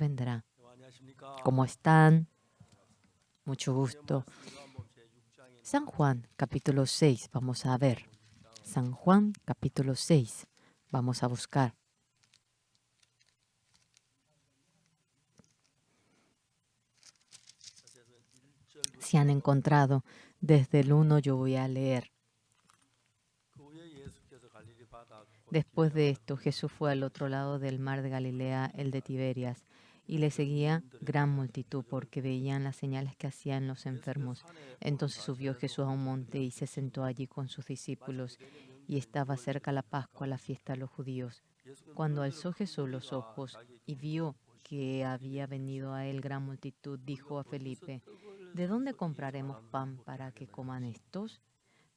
vendrá. ¿Cómo están? Mucho gusto. San Juan, capítulo 6, vamos a ver. San Juan, capítulo 6, vamos a buscar. Si han encontrado, desde el 1 yo voy a leer. Después de esto, Jesús fue al otro lado del mar de Galilea, el de Tiberias, y le seguía gran multitud porque veían las señales que hacían los enfermos. Entonces subió Jesús a un monte y se sentó allí con sus discípulos, y estaba cerca la Pascua, la fiesta de los judíos. Cuando alzó Jesús los ojos y vio que había venido a él gran multitud, dijo a Felipe: ¿De dónde compraremos pan para que coman estos?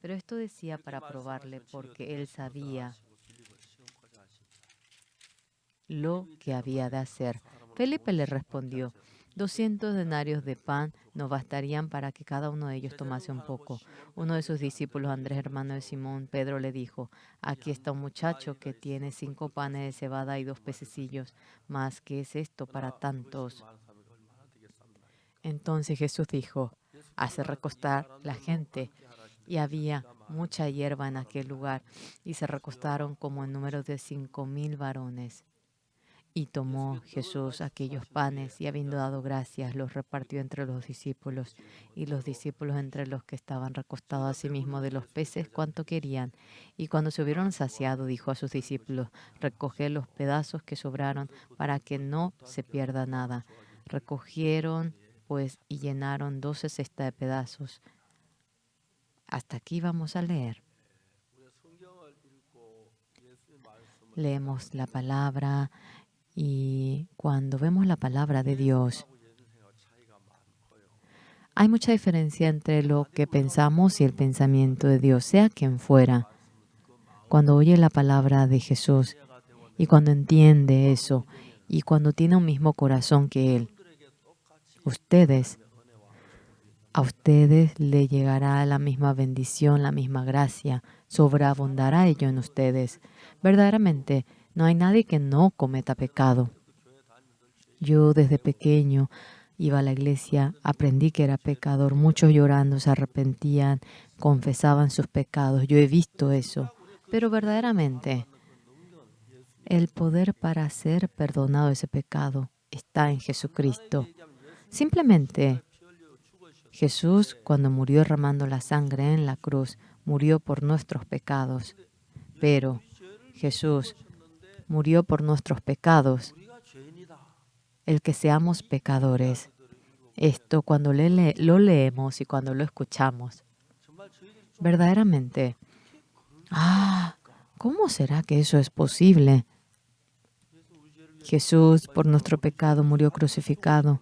Pero esto decía para probarle, porque él sabía lo que había de hacer. Felipe le respondió: 200 denarios de pan no bastarían para que cada uno de ellos tomase un poco. Uno de sus discípulos, Andrés, hermano de Simón Pedro, le dijo: aquí está un muchacho que tiene 5 panes de cebada y 2 pececillos. ¿Mas qué es esto para tantos? Entonces Jesús dijo: hace recostar la gente. Y había mucha hierba en aquel lugar, y se recostaron como en número de 5,000 varones. Y tomó Jesús aquellos panes, y habiendo dado gracias, los repartió entre los discípulos, y los discípulos entre los que estaban recostados, asimismo de los peces cuanto querían. Y cuando se hubieron saciado, dijo a sus discípulos: recoged los pedazos que sobraron, para que no se pierda nada. Recogieron pues y llenaron 12 cestas de pedazos. Hasta aquí vamos a leer. Leemos la palabra. Y cuando vemos la palabra de Dios, hay mucha diferencia entre lo que pensamos y el pensamiento de Dios, sea quien fuera. Cuando oye la palabra de Jesús y cuando entiende eso y cuando tiene un mismo corazón que Él, a ustedes le llegará la misma bendición, la misma gracia, sobreabundará ello en ustedes. Verdaderamente, no hay nadie que no cometa pecado. Yo desde pequeño iba a la iglesia, aprendí que era pecador. Muchos llorando se arrepentían, confesaban sus pecados. Yo he visto eso. Pero verdaderamente, el poder para ser perdonado de ese pecado está en Jesucristo. Simplemente, Jesús, cuando murió derramando la sangre en la cruz, murió por nuestros pecados. Pero Jesús murió por nuestros pecados, el que seamos pecadores. Esto cuando lo leemos y cuando lo escuchamos, verdaderamente, ¿cómo será que eso es posible? Jesús por nuestro pecado murió crucificado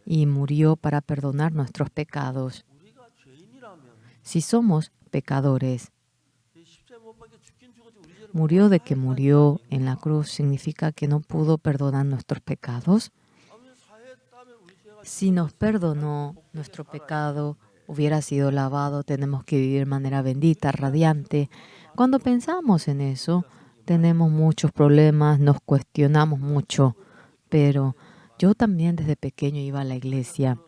y murió para perdonar nuestros pecados. Si somos pecadores, murió de que murió en la cruz, ¿significa que no pudo perdonar nuestros pecados? Si nos perdonó nuestro pecado, hubiera sido lavado, tenemos que vivir de manera bendita, radiante. Cuando pensamos en eso, tenemos muchos problemas, nos cuestionamos mucho. Pero yo también desde pequeño iba a la iglesia.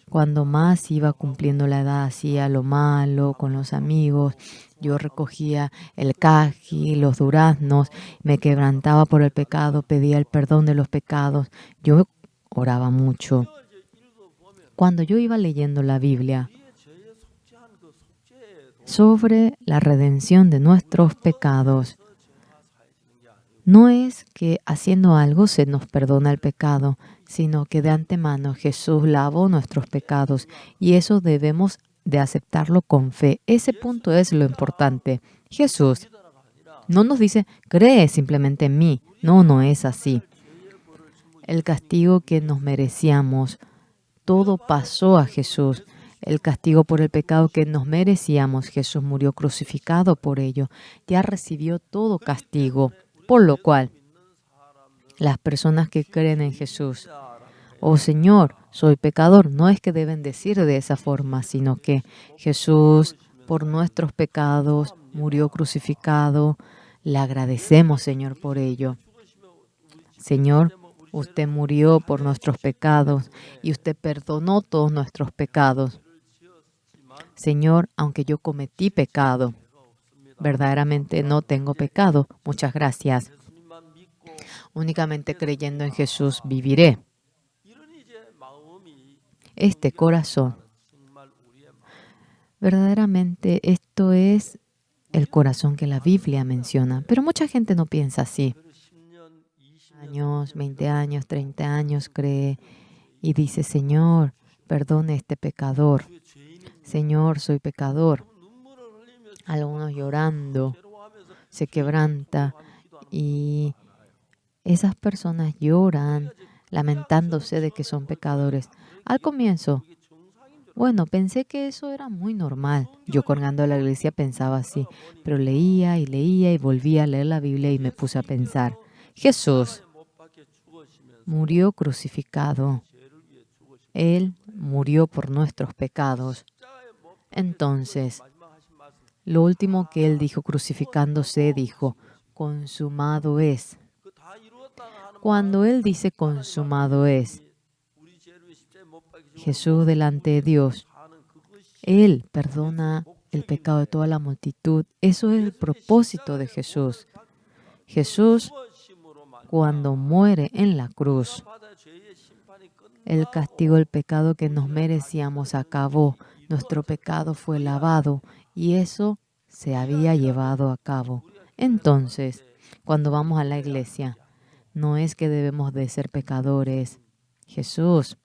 Cuando más iba cumpliendo la edad, hacía lo malo con los amigos. Yo recogía el caji, los duraznos, me quebrantaba por el pecado, pedía el perdón de los pecados. Yo oraba mucho. Cuando yo iba leyendo la Biblia sobre la redención de nuestros pecados, no es que haciendo algo se nos perdona el pecado, sino que de antemano Jesús lavó nuestros pecados y eso debemos de aceptarlo con fe. Ese punto es lo importante. Jesús no nos dice, cree simplemente en mí. No, no es así. El castigo que nos merecíamos, todo pasó a Jesús. El castigo por el pecado que nos merecíamos, Jesús murió crucificado por ello. Ya recibió todo castigo. Por lo cual, las personas que creen en Jesús, oh Señor, soy pecador, no es que deben decir de esa forma, sino que Jesús, por nuestros pecados, murió crucificado. Le agradecemos, Señor, por ello. Señor, Usted murió por nuestros pecados y usted perdonó todos nuestros pecados. Señor, aunque yo cometí pecado, verdaderamente no tengo pecado. Muchas gracias. Únicamente creyendo en Jesús viviré. Este corazón, verdaderamente esto es el corazón que la Biblia menciona. Pero mucha gente no piensa así. Años, 20 años, 30 años cree y dice, Señor, perdone a este pecador. Señor, soy pecador. Algunos llorando, se quebranta y esas personas lloran lamentándose de que son pecadores. Al comienzo, bueno, pensé que eso era muy normal. Yo colgando a la iglesia pensaba así, pero leía y volvía a leer la Biblia y me puse a pensar, Jesús murió crucificado. Él murió por nuestros pecados. Entonces, lo último que él dijo crucificándose, dijo, consumado es. Cuando él dice consumado es, Jesús delante de Dios, él perdona el pecado de toda la multitud. Eso es el propósito de Jesús. Jesús, cuando muere en la cruz, el castigo del pecado que nos merecíamos acabó. Nuestro pecado fue lavado y eso se había llevado a cabo. Entonces, cuando vamos a la iglesia, no es que debemos de ser pecadores. Jesús,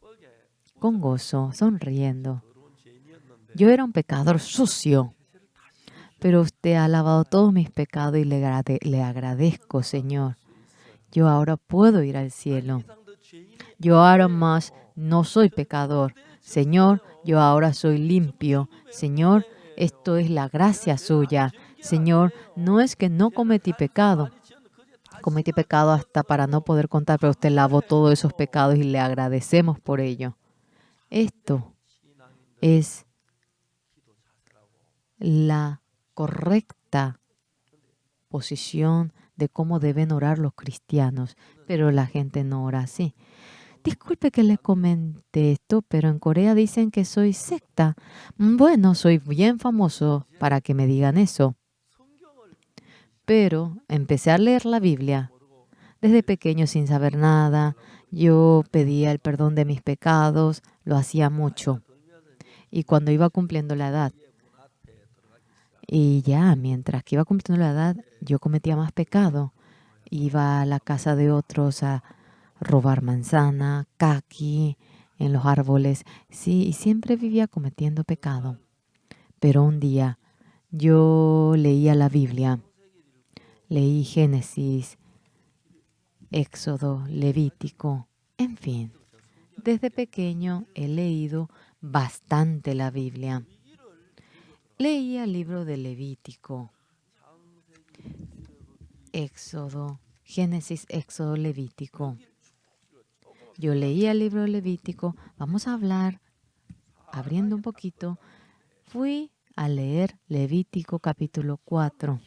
con gozo, sonriendo. Yo era un pecador sucio, pero usted ha lavado todos mis pecados y le agradezco, Señor. Yo ahora puedo ir al cielo. Yo ahora más no soy pecador. Señor, yo ahora soy limpio. Señor, esto es la gracia suya. Señor, no es que no cometí pecado. Cometí pecado hasta para no poder contar, pero usted lavó todos esos pecados y le agradecemos por ello. Esto es la correcta posición de cómo deben orar los cristianos, pero la gente no ora así. Disculpe que le comente esto, pero en Corea dicen que soy secta. Bueno, soy bien famoso para que me digan eso. Pero empecé a leer la Biblia desde pequeño sin saber nada. Yo pedía el perdón de mis pecados, lo hacía mucho. Y cuando iba cumpliendo la edad, y ya mientras que iba cumpliendo la edad, yo cometía más pecado. Iba a la casa de otros a robar manzana, caqui en los árboles. Sí, y siempre vivía cometiendo pecado. Pero un día yo leía la Biblia, leí Génesis, Éxodo, Levítico, en fin. Desde pequeño he leído bastante la Biblia. Leía el libro de Levítico, Éxodo, Génesis, Éxodo, Levítico. Yo leía el libro de Levítico. Vamos a hablar, abriendo un poquito. Fui a leer Levítico capítulo 4.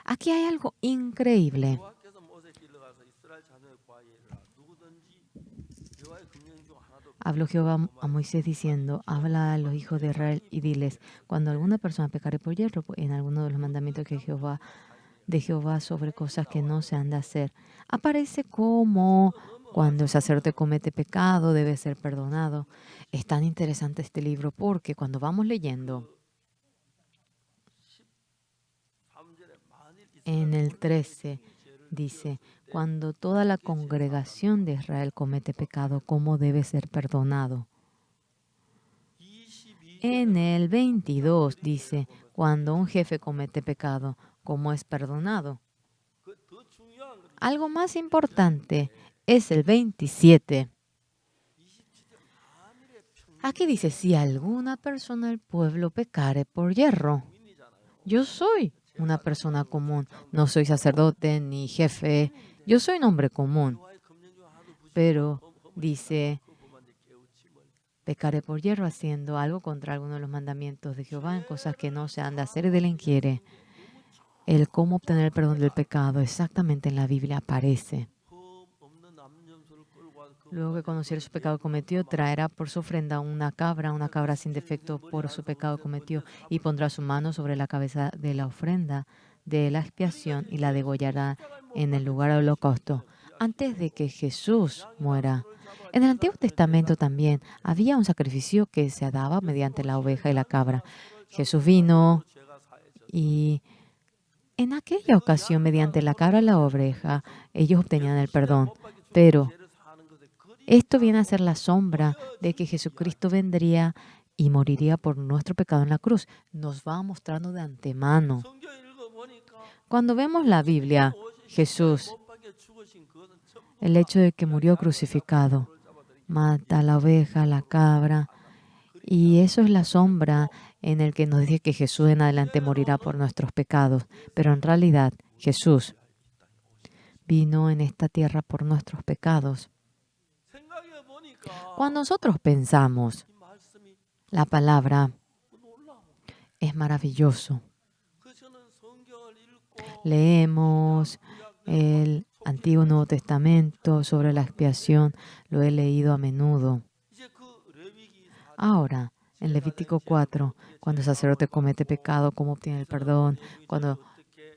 Aquí hay algo increíble. Habló Jehová a Moisés diciendo, habla a los hijos de Israel y diles, cuando alguna persona pecare por hierro en alguno de los mandamientos de Jehová sobre cosas que no se han de hacer, aparece como cuando el sacerdote comete pecado debe ser perdonado. Es tan interesante este libro porque cuando vamos leyendo en el 13 dice, cuando toda la congregación de Israel comete pecado, ¿cómo debe ser perdonado? En el 22 dice, cuando un jefe comete pecado, ¿cómo es perdonado? Algo más importante es el 27. Aquí dice, si alguna persona del pueblo pecare por hierro, yo soy una persona común, no soy sacerdote ni jefe, yo soy un hombre común. Pero dice, pecaré por hierro haciendo algo contra alguno de los mandamientos de Jehová en cosas que no se han de hacer y de él inquiere. El cómo obtener el perdón del pecado exactamente en la Biblia aparece. Luego que conociera su pecado cometió, traerá por su ofrenda una cabra sin defecto por su pecado cometió, y pondrá su mano sobre la cabeza de la ofrenda de la expiación y la degollará en el lugar del holocausto, antes de que Jesús muera. En el Antiguo Testamento también había un sacrificio que se daba mediante la oveja y la cabra. Jesús vino y en aquella ocasión, mediante la cabra y la oveja, ellos obtenían el perdón. Pero esto viene a ser la sombra de que Jesucristo vendría y moriría por nuestro pecado en la cruz. Nos va mostrando de antemano. Cuando vemos la Biblia, Jesús, el hecho de que murió crucificado, mata a la oveja, a la cabra, y eso es la sombra en el que nos dice que Jesús en adelante morirá por nuestros pecados. Pero en realidad, Jesús vino en esta tierra por nuestros pecados. Cuando nosotros pensamos, la palabra es maravilloso. Leemos el Antiguo y Nuevo Testamento sobre la expiación, lo he leído a menudo. Ahora, en Levítico 4, cuando el sacerdote comete pecado, ¿cómo obtiene el perdón? Cuando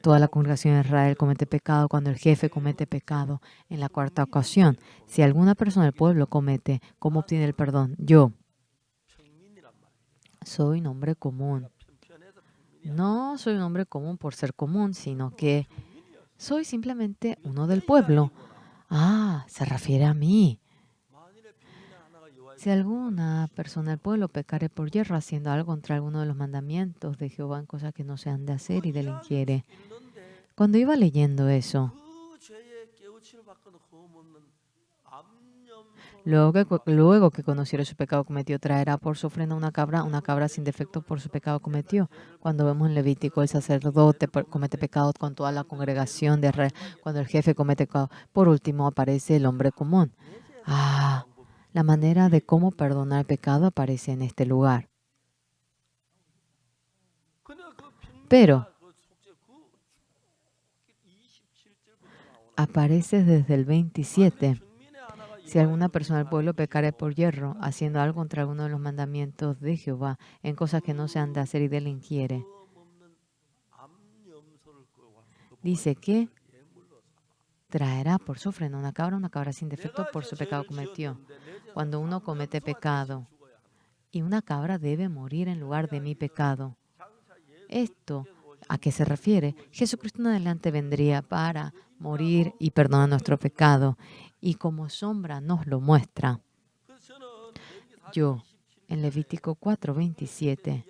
toda la congregación de Israel comete pecado, cuando el jefe comete pecado. En la cuarta ocasión, si alguna persona del pueblo comete, ¿cómo obtiene el perdón? Yo soy un hombre común. No soy un hombre común por ser común, sino que soy simplemente uno del pueblo. Ah, se refiere a mí. Si alguna persona del pueblo pecare por hierro haciendo algo contra alguno de los mandamientos de Jehová en cosas que no se han de hacer y delinquiere. Cuando iba leyendo eso, luego que conociera su pecado cometió, traerá por su ofrenda una cabra sin defecto por su pecado cometió. Cuando vemos en Levítico, el sacerdote comete pecado con toda la congregación de Israel. Cuando el jefe comete pecado, por último aparece el hombre común. Ah, la manera de cómo perdonar el pecado aparece en este lugar. Pero aparece desde el 27. Si alguna persona del pueblo pecare por hierro, haciendo algo contra alguno de los mandamientos de Jehová, en cosas que no se han de hacer y delinquiere, dice que traerá por su ofrenda una cabra sin defecto por su pecado cometió. Cuando uno comete pecado, y una cabra debe morir en lugar de mi pecado. ¿Esto a qué se refiere? Jesucristo en adelante vendría para morir y perdonar nuestro pecado. Y como sombra nos lo muestra. Yo, en Levítico 4:27,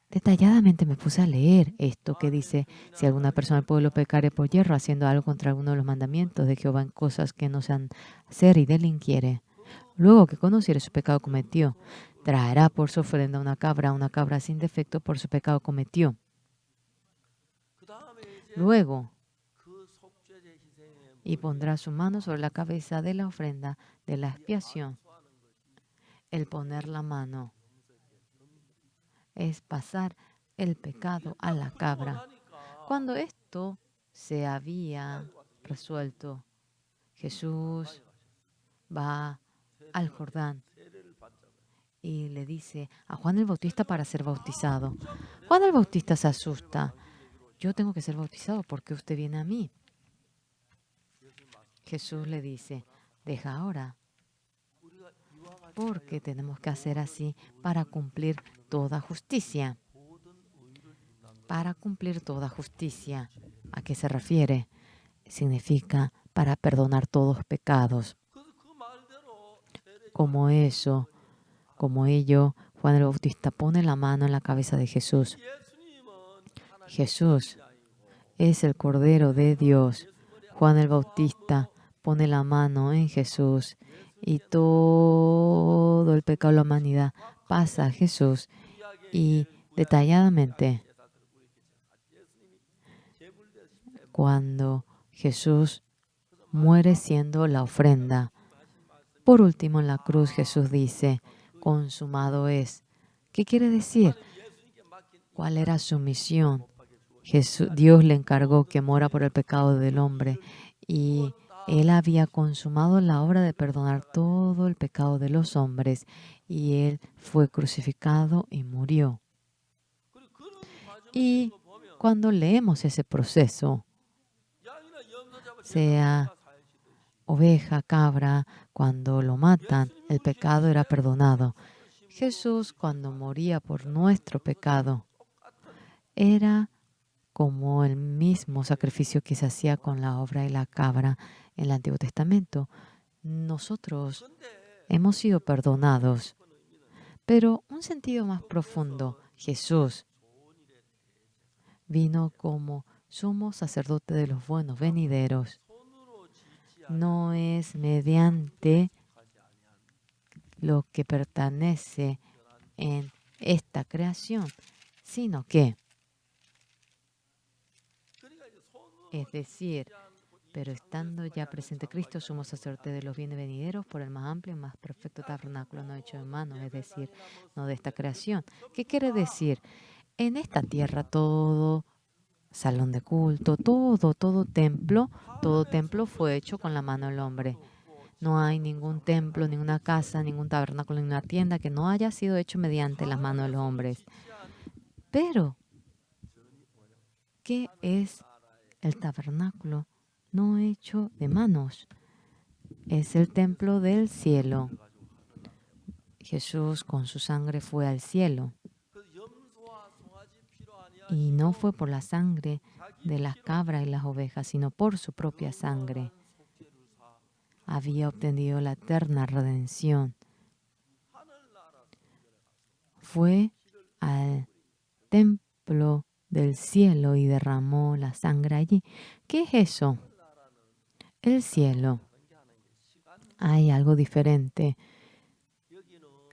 detalladamente me puse a leer esto que dice, si alguna persona del pueblo pecare por hierro haciendo algo contra alguno de los mandamientos de Jehová en cosas que no sean hacer y delinquiere, luego que conociere su pecado cometió, traerá por su ofrenda una cabra sin defecto por su pecado cometió. Luego, y pondrá su mano sobre la cabeza de la ofrenda de la expiación. El poner la mano es pasar el pecado a la cabra. Cuando esto se había resuelto, Jesús va al Jordán y le dice a Juan el Bautista para ser bautizado. Juan el Bautista se asusta. Yo tengo que ser bautizado porque usted viene a mí. Jesús le dice, deja ahora, porque tenemos que hacer así para cumplir toda justicia. Para cumplir toda justicia. ¿A qué se refiere? Significa para perdonar todos los pecados. Como eso, como ello, Juan el Bautista pone la mano en la cabeza de Jesús. Jesús es el Cordero de Dios. Juan el Bautista pone la mano en Jesús y todo el pecado de la humanidad pasa a Jesús y detalladamente cuando Jesús muere siendo la ofrenda. Por último, en la cruz Jesús dice, consumado es. ¿Qué quiere decir? ¿Cuál era su misión? Dios le encargó que muera por el pecado del hombre y Él había consumado la obra de perdonar todo el pecado de los hombres y Él fue crucificado y murió. Y cuando leemos ese proceso, sea oveja, cabra, cuando lo matan, el pecado era perdonado. Jesús, cuando moría por nuestro pecado, era como el mismo sacrificio que se hacía con la obra de la cabra en el Antiguo Testamento. Nosotros hemos sido perdonados, pero un sentido más profundo, Jesús vino como sumo sacerdote de los buenos venideros. No es mediante lo que pertenece en esta creación, sino que, es decir, pero estando ya presente Cristo, sumo sacerdote de los bienes venideros por el más amplio y más perfecto tabernáculo no hecho de manos, es decir, no de esta creación. ¿Qué quiere decir? En esta tierra todo salón de culto, todo templo fue hecho con la mano del hombre. No hay ningún templo, ninguna casa, ningún tabernáculo, ninguna tienda que no haya sido hecho mediante las manos de los hombres. Pero, ¿qué es el tabernáculo? No hecho de manos. Es el templo del cielo. Jesús con su sangre fue al cielo. Y no fue por la sangre de las cabras y las ovejas, sino por su propia sangre. Había obtenido la eterna redención. Fue al templo del cielo y derramó la sangre allí. ¿Qué es eso? El cielo. Hay algo diferente.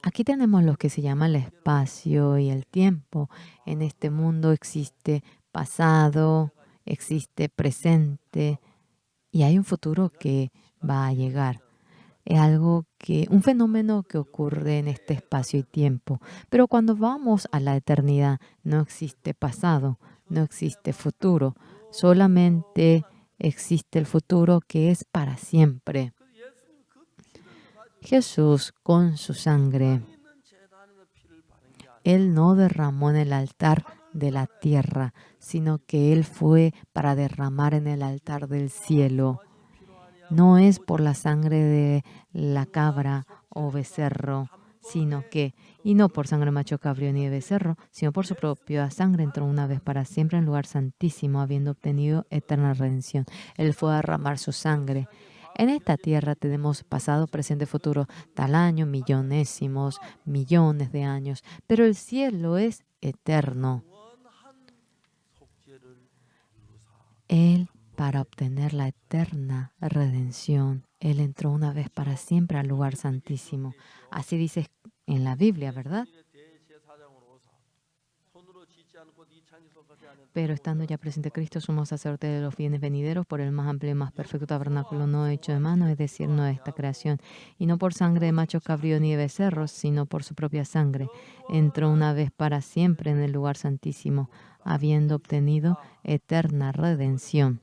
Aquí tenemos lo que se llama el espacio y el tiempo. En este mundo existe pasado, existe presente y hay un futuro que va a llegar. Es un fenómeno que ocurre en este espacio y tiempo. Pero cuando vamos a la eternidad, no existe pasado, no existe futuro. Solamente existe el futuro que es para siempre. Jesús, con su sangre, Él no derramó en el altar de la tierra, sino que Él fue para derramar en el altar del cielo. No es por la sangre de la cabra o becerro, y no por sangre macho cabrío ni de becerro, sino por su propia sangre entró una vez para siempre en el lugar santísimo, habiendo obtenido eterna redención. Él fue a derramar su sangre. En esta tierra tenemos pasado, presente, futuro, tal año, millonésimos, millones de años, pero el cielo es eterno. Él, para obtener la eterna redención, Él entró una vez para siempre al lugar santísimo. Así dice en la Biblia, ¿verdad? Pero estando ya presente Cristo, sumo sacerdote de los bienes venideros por el más amplio y más perfecto tabernáculo no hecho de mano, es decir, no de esta creación, y no por sangre de macho cabrío ni de becerros, sino por su propia sangre, entró una vez para siempre en el lugar santísimo, habiendo obtenido eterna redención.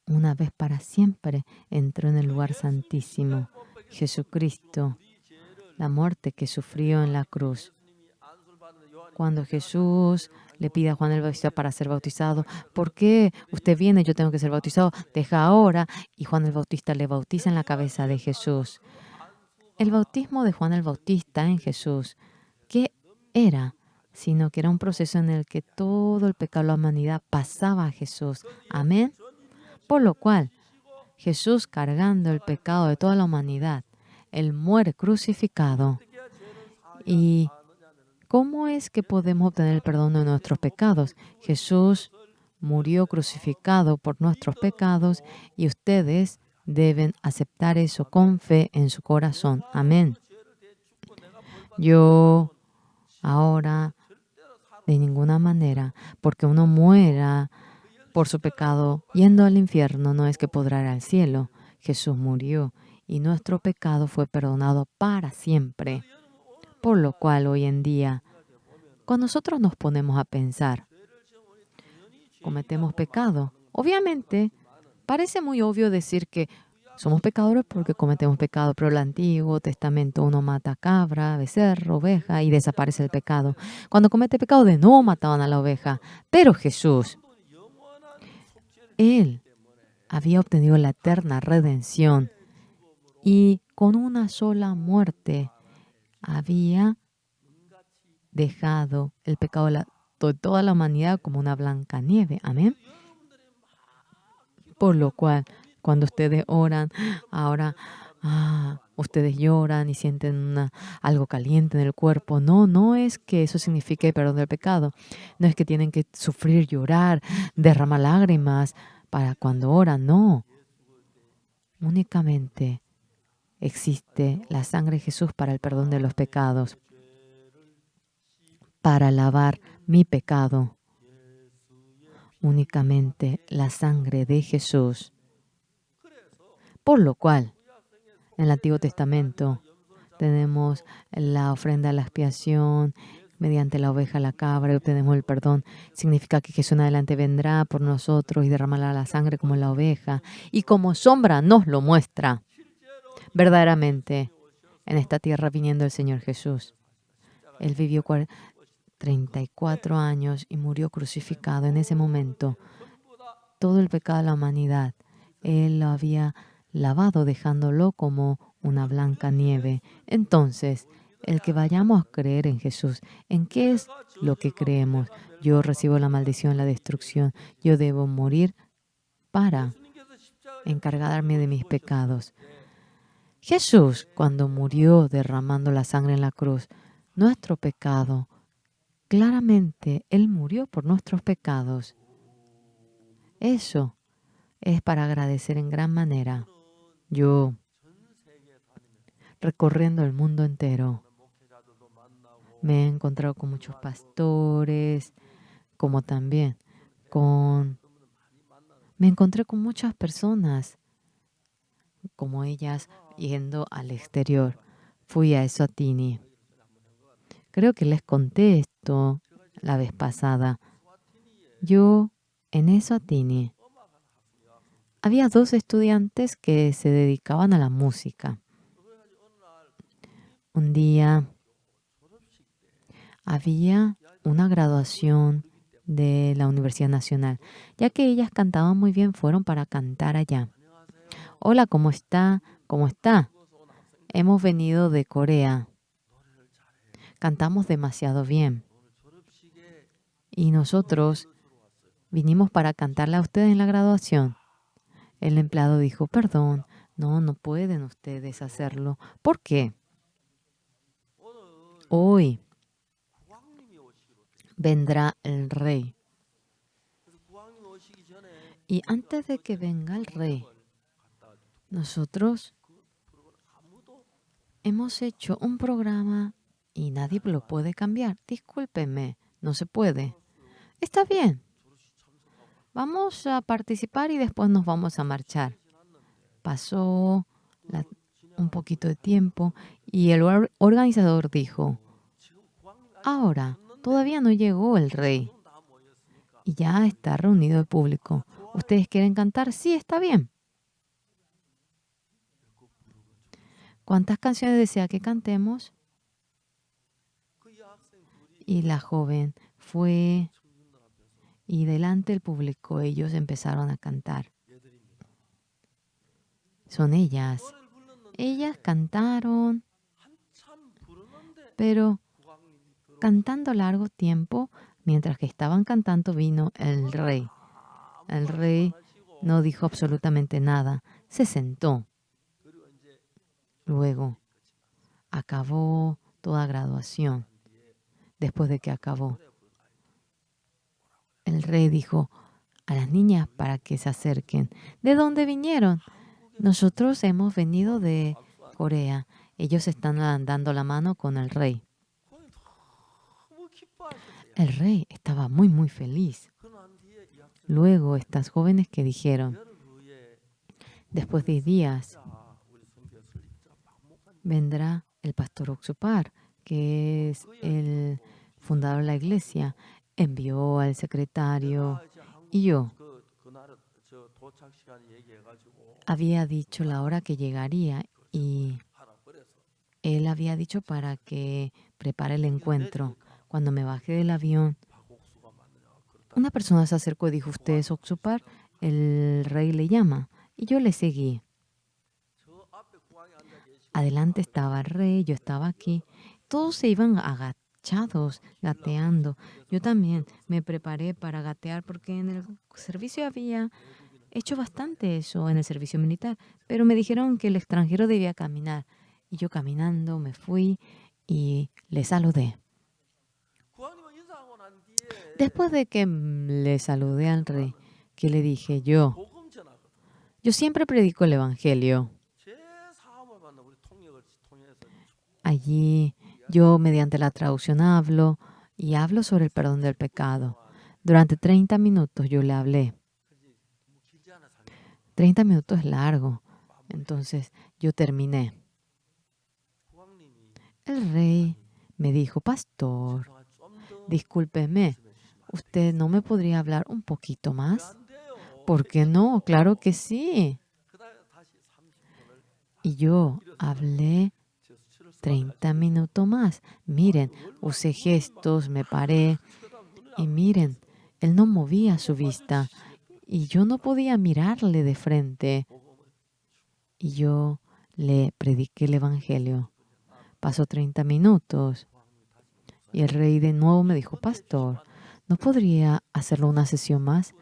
Una vez para siempre entró en el lugar santísimo. Jesucristo, la muerte que sufrió en la cruz. Cuando Jesús le pide a Juan el Bautista para ser bautizado, ¿por qué usted viene? Yo tengo que ser bautizado. Deja ahora. Y Juan el Bautista le bautiza en la cabeza de Jesús. El bautismo de Juan el Bautista en Jesús, ¿qué era? Sino que era un proceso en el que todo el pecado de la humanidad pasaba a Jesús. Amén. Por lo cual, Jesús, cargando el pecado de toda la humanidad, Él muere crucificado. ¿Y cómo es que podemos obtener el perdón de nuestros pecados? Jesús murió crucificado por nuestros pecados y ustedes deben aceptar eso con fe en su corazón. Amén. Yo ahora, de ninguna manera, porque uno muera por su pecado yendo al infierno, no es que podrá ir al cielo. Jesús murió y nuestro pecado fue perdonado para siempre. Por lo cual hoy en día, cuando nosotros nos ponemos a pensar, cometemos pecado. Obviamente, Parece muy obvio decir que somos pecadores porque cometemos pecado, pero el Antiguo Testamento uno mata cabra, becerro, oveja y desaparece el pecado. Cuando comete pecado de nuevo mataban a la oveja, pero Jesús, Él había obtenido la eterna redención y con una sola muerte había dejado el pecado de toda la humanidad como una blanca nieve. Amén. Por lo cual, cuando ustedes oran, ahora ustedes lloran y sienten algo caliente en el cuerpo. No, no es que eso signifique el perdón del pecado. No es que tienen que sufrir, llorar, derramar lágrimas para cuando oran. No. Únicamente existe la sangre de Jesús para el perdón de los pecados, para lavar mi pecado. Únicamente la sangre de Jesús. Por lo cual, en el Antiguo Testamento tenemos la ofrenda a la expiación mediante la oveja, la cabra, y obtenemos el perdón. Significa que Jesús en adelante vendrá por nosotros y derramará la sangre como la oveja. Y como sombra nos lo muestra verdaderamente en esta tierra viniendo el Señor Jesús. Él vivió 34 años y murió crucificado. En ese momento, todo el pecado de la humanidad, Él lo había lavado dejándolo como una blanca nieve. Entonces, el que vayamos a creer en Jesús, ¿en qué es lo que creemos? Yo recibo la maldición, la destrucción. Yo debo morir para encargarme de mis pecados. Jesús, cuando murió derramando la sangre en la cruz, nuestro pecado, claramente Él murió por nuestros pecados. Eso es para agradecer en gran manera. Yo, recorriendo el mundo entero, me he encontrado con muchos pastores, como también me encontré con muchas personas, como ellas yendo al exterior. Fui a Eswatini. Creo que les conté esto la vez pasada. Yo, en Eswatini, había 2 estudiantes que se dedicaban a la música. Un día había una graduación de la Universidad Nacional. Ya que ellas cantaban muy bien, fueron para cantar allá. Hola, ¿cómo está? ¿Cómo está? Hemos venido de Corea. Cantamos demasiado bien. Y nosotros vinimos para cantarle a ustedes en la graduación. El empleado dijo, perdón, no pueden ustedes hacerlo. ¿Por qué? Hoy vendrá el rey. Y antes de que venga el rey, nosotros hemos hecho un programa y nadie lo puede cambiar. Discúlpenme, no se puede. Está bien. Vamos a participar y después nos vamos a marchar. Pasó un poquito de tiempo y el organizador dijo, ahora todavía no llegó el rey y ya está reunido el público. ¿Ustedes quieren cantar? Sí, está bien. ¿Cuántas canciones desea que cantemos? Y la joven fue y delante del público ellos empezaron a cantar. Son ellas. Ellas cantaron, pero cantando largo tiempo, mientras que estaban cantando vino el rey. El rey no dijo absolutamente nada, se sentó. Luego acabó toda graduación. Después de que acabó, el rey dijo a las niñas para que se acerquen. ¿De dónde vinieron? Nosotros hemos venido de Corea. Ellos están dando la mano con el rey. El rey estaba muy, muy feliz. Luego, estas jóvenes que dijeron, después de días, vendrá el pastor Oxupar, que es el fundador de la iglesia. Envió al secretario y yo había dicho la hora que llegaría y él había dicho para que prepare el encuentro. Cuando me bajé del avión, una persona se acercó y dijo, ¿usted es Oxupar? El rey le llama. Y yo le seguí. Adelante estaba el rey, yo estaba aquí. Todos se iban agachados, gateando. Yo también me preparé para gatear porque en el servicio había hecho bastante eso, en el servicio militar. Pero me dijeron que el extranjero debía caminar. Y yo caminando me fui y le saludé. Después de que le saludé al rey, ¿qué le dije yo? Yo siempre predico el evangelio. Allí yo mediante la traducción hablo y hablo sobre el perdón del pecado. Durante 30 minutos yo le hablé. 30 minutos es largo. Entonces yo terminé. El rey me dijo, pastor, discúlpeme, ¿usted no me podría hablar un poquito más? ¿Por qué no? Claro que sí. Y yo hablé 30 minutos más. Miren, usé gestos, me paré y miren, él no movía su vista y yo no podía mirarle de frente. Y yo le prediqué el evangelio. Pasó 30 minutos y el rey de nuevo me dijo, pastor, ¿no podría hacerlo una sesión más?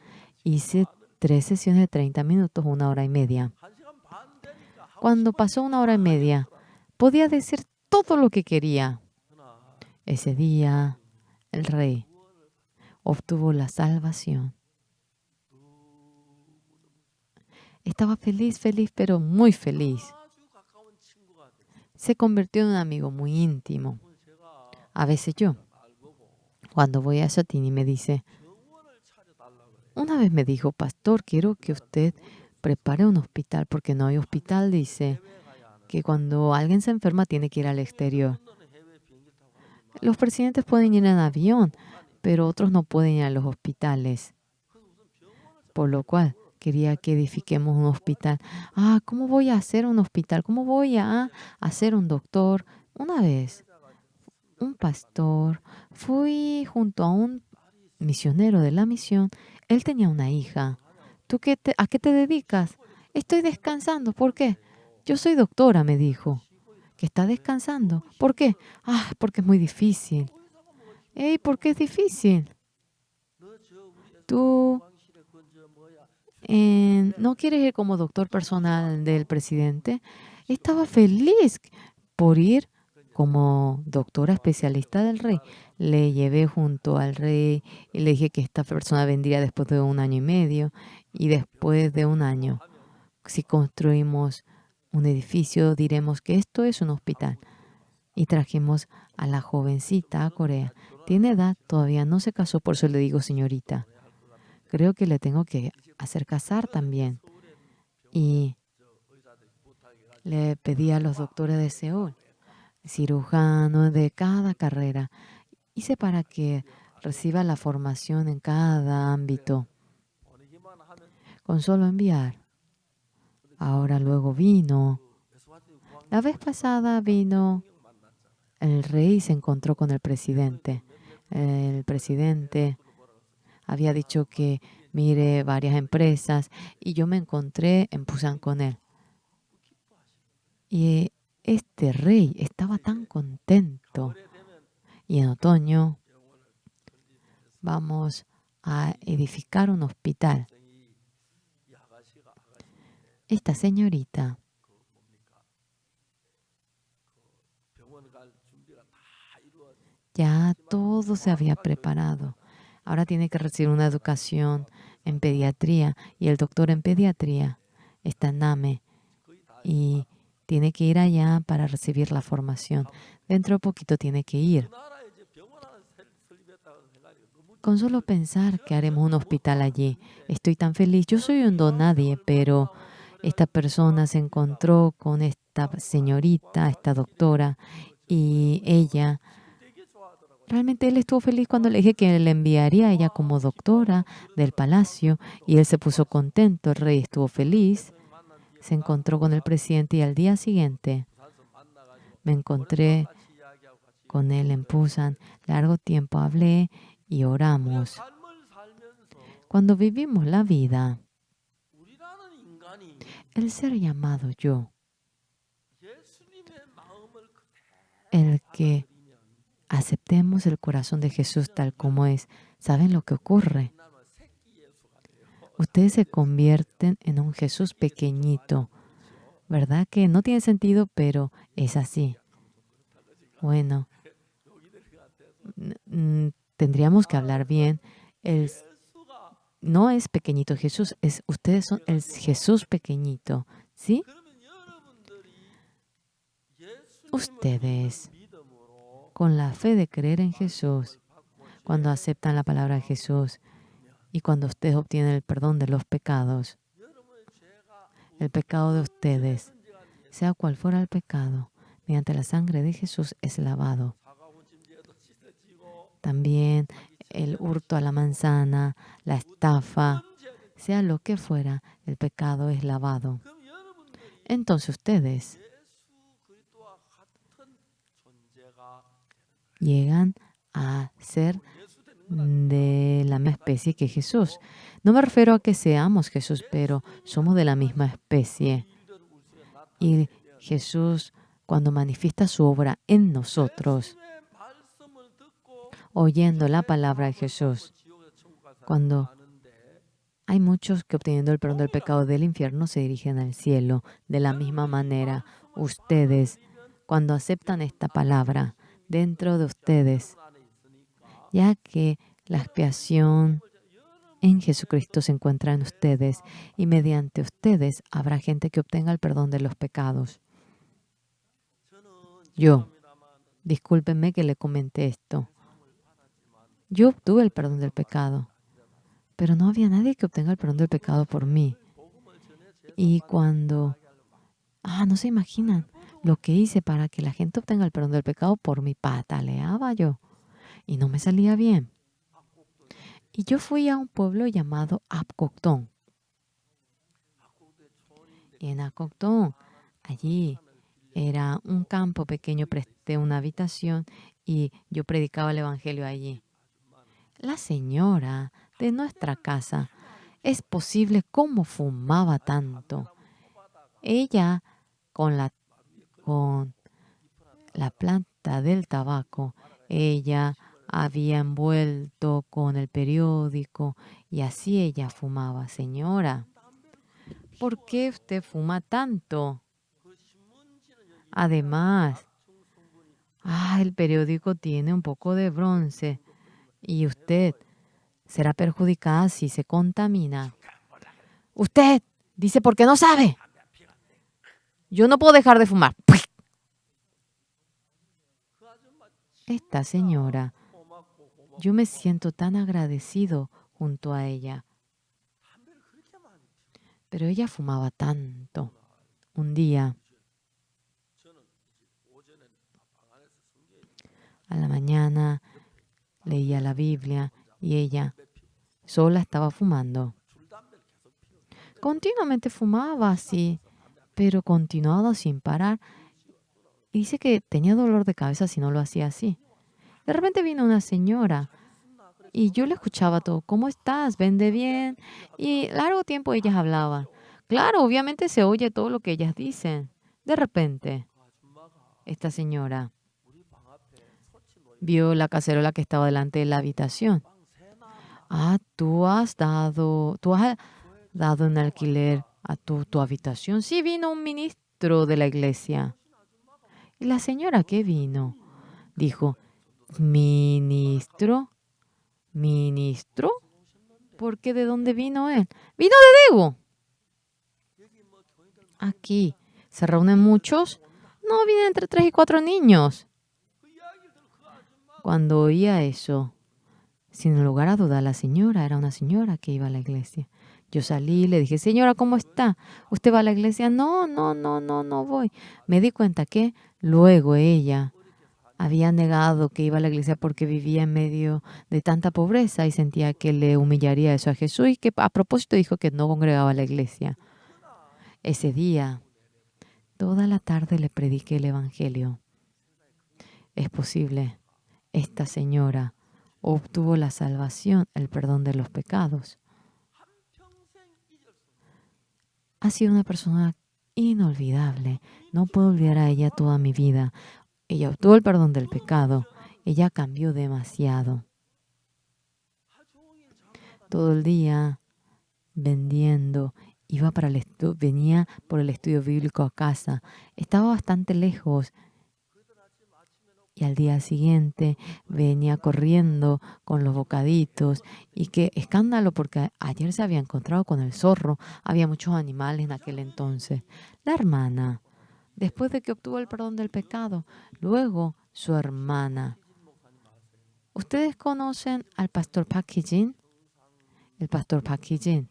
Hice 3 sesiones de 30 minutos, 1 hora y media. Cuando pasó 1 hora y media, podía decir todo lo que quería. Ese día, el rey obtuvo la salvación. Estaba feliz, feliz, pero muy feliz. Se convirtió en un amigo muy íntimo. A veces yo, cuando voy a Shatini, me dice, una vez me dijo, pastor, quiero que usted prepare un hospital, porque no hay hospital, dice, que cuando alguien se enferma tiene que ir al exterior. Los presidentes pueden ir en avión, pero otros no pueden ir a los hospitales. Por lo cual, quería que edifiquemos un hospital. ¿Cómo voy a hacer un hospital? ¿Cómo voy a hacer un doctor? Una vez, un pastor, fui junto a un misionero de la misión. Él tenía una hija. ¿A qué te dedicas? Estoy descansando. ¿Por qué? Yo soy doctora, me dijo. ¿Que está descansando? ¿Por qué? Porque es muy difícil. Ey, ¿por qué es difícil? Tú no quieres ir como doctor personal del presidente. Estaba feliz por ir como doctora especialista del rey. Le llevé junto al rey y le dije que esta persona vendría después de 1 año y medio. Y después de 1 año, si construimos un edificio, diremos que esto es un hospital. Y trajimos a la jovencita a Corea. Tiene edad, todavía no se casó, por eso le digo señorita. Creo que le tengo que hacer casar también. Y le pedí a los doctores de Seúl, cirujanos de cada carrera, hice para que reciba la formación en cada ámbito. Con solo enviar. Ahora luego vino. La vez pasada vino el rey y se encontró con el presidente. El presidente había dicho que mire varias empresas y yo me encontré en Busan con él. Y este rey estaba tan contento. Y en otoño vamos a edificar un hospital. Esta señorita ya todo se había preparado. Ahora tiene que recibir una educación en pediatría y el doctor en pediatría está en NAME y tiene que ir allá para recibir la formación. Dentro de poquito tiene que ir. Con solo pensar que haremos un hospital allí, estoy tan feliz. Yo soy un don nadie, pero esta persona se encontró con esta señorita, esta doctora, y ella Realmente él estuvo feliz cuando le dije que le enviaría a ella como doctora del palacio y él se puso contento. El rey estuvo feliz, se encontró con el presidente y al día siguiente me encontré con él en Busan. Largo tiempo hablé y oramos. Cuando vivimos la vida, el ser llamado yo, el que aceptemos el corazón de Jesús tal como es, ¿saben lo que ocurre? Ustedes se convierten en un Jesús pequeñito, ¿verdad? Que no tiene sentido, pero es así. Bueno, tendríamos que hablar bien. No es pequeñito Jesús, ustedes son el Jesús pequeñito, ¿sí? Ustedes, con la fe de creer en Jesús, cuando aceptan la palabra de Jesús y cuando ustedes obtienen el perdón de los pecados, el pecado de ustedes, sea cual fuera el pecado, mediante la sangre de Jesús es lavado. También el hurto a la manzana, la estafa, sea lo que fuera, el pecado es lavado. Entonces ustedes llegan a ser de la misma especie que Jesús. No me refiero a que seamos Jesús, pero somos de la misma especie. Y Jesús, cuando manifiesta su obra en nosotros, oyendo la palabra de Jesús, cuando hay muchos que obteniendo el perdón del pecado del infierno se dirigen al cielo. De la misma manera, ustedes, cuando aceptan esta palabra dentro de ustedes, ya que la expiación en Jesucristo se encuentra en ustedes y mediante ustedes habrá gente que obtenga el perdón de los pecados. Discúlpenme que le comenté esto. Yo obtuve el perdón del pecado, pero no había nadie que obtenga el perdón del pecado por mí. Y cuando, no se imaginan lo que hice para que la gente obtenga el perdón del pecado por mí, pataleaba yo y no me salía bien. Y yo fui a un pueblo llamado Apcoctón. Y en Apcoctón, allí era un campo pequeño, presté una habitación y yo predicaba el evangelio allí. La señora de nuestra casa, es posible cómo fumaba tanto. Ella con la planta del tabaco, ella había envuelto con el periódico y así ella fumaba. Señora, ¿por qué usted fuma tanto? Además, el periódico tiene un poco de bronce y usted será perjudicada si se contamina. Usted dice porque no sabe. Yo no puedo dejar de fumar. Esta señora, yo me siento tan agradecido junto a ella. Pero ella fumaba tanto. Un día, a la mañana, leía la Biblia y ella sola estaba fumando. Continuamente fumaba así, pero continuado sin parar. Y dice que tenía dolor de cabeza si no lo hacía así. De repente vino una señora y yo le escuchaba todo. ¿Cómo estás? ¿Vende bien? Y largo tiempo ellas hablaban. Claro, obviamente se oye todo lo que ellas dicen. De repente, esta señora vio la cacerola que estaba delante de la habitación. Tú has dado en alquiler a tu habitación. Sí, vino un ministro de la iglesia. Y la señora que vino dijo, ¿ministro? ¿Ministro? ¿Por qué? ¿De dónde vino él? Vino de Daegu. Aquí se reúnen muchos. No, vienen entre 3 y 4 niños. Cuando oía eso, sin lugar a duda, la señora era una señora que iba a la iglesia. Yo salí y le dije, señora, ¿cómo está? ¿Usted va a la iglesia? No voy. Me di cuenta que luego ella había negado que iba a la iglesia porque vivía en medio de tanta pobreza y sentía que le humillaría eso a Jesús y que a propósito dijo que no congregaba a la iglesia. Ese día, toda la tarde le prediqué el Evangelio. Es posible, esta señora obtuvo la salvación, el perdón de los pecados. Ha sido una persona inolvidable. No puedo olvidar a ella toda mi vida. Ella obtuvo el perdón del pecado. Ella cambió demasiado. Todo el día vendiendo, venía por el estudio bíblico a casa. Estaba bastante lejos y al día siguiente venía corriendo con los bocaditos. Y qué escándalo, porque ayer se había encontrado con el zorro. Había muchos animales en aquel entonces. La hermana, después de que obtuvo el perdón del pecado, luego su hermana. ¿Ustedes conocen al pastor Park Hee-jin? El pastor Park Hee-jin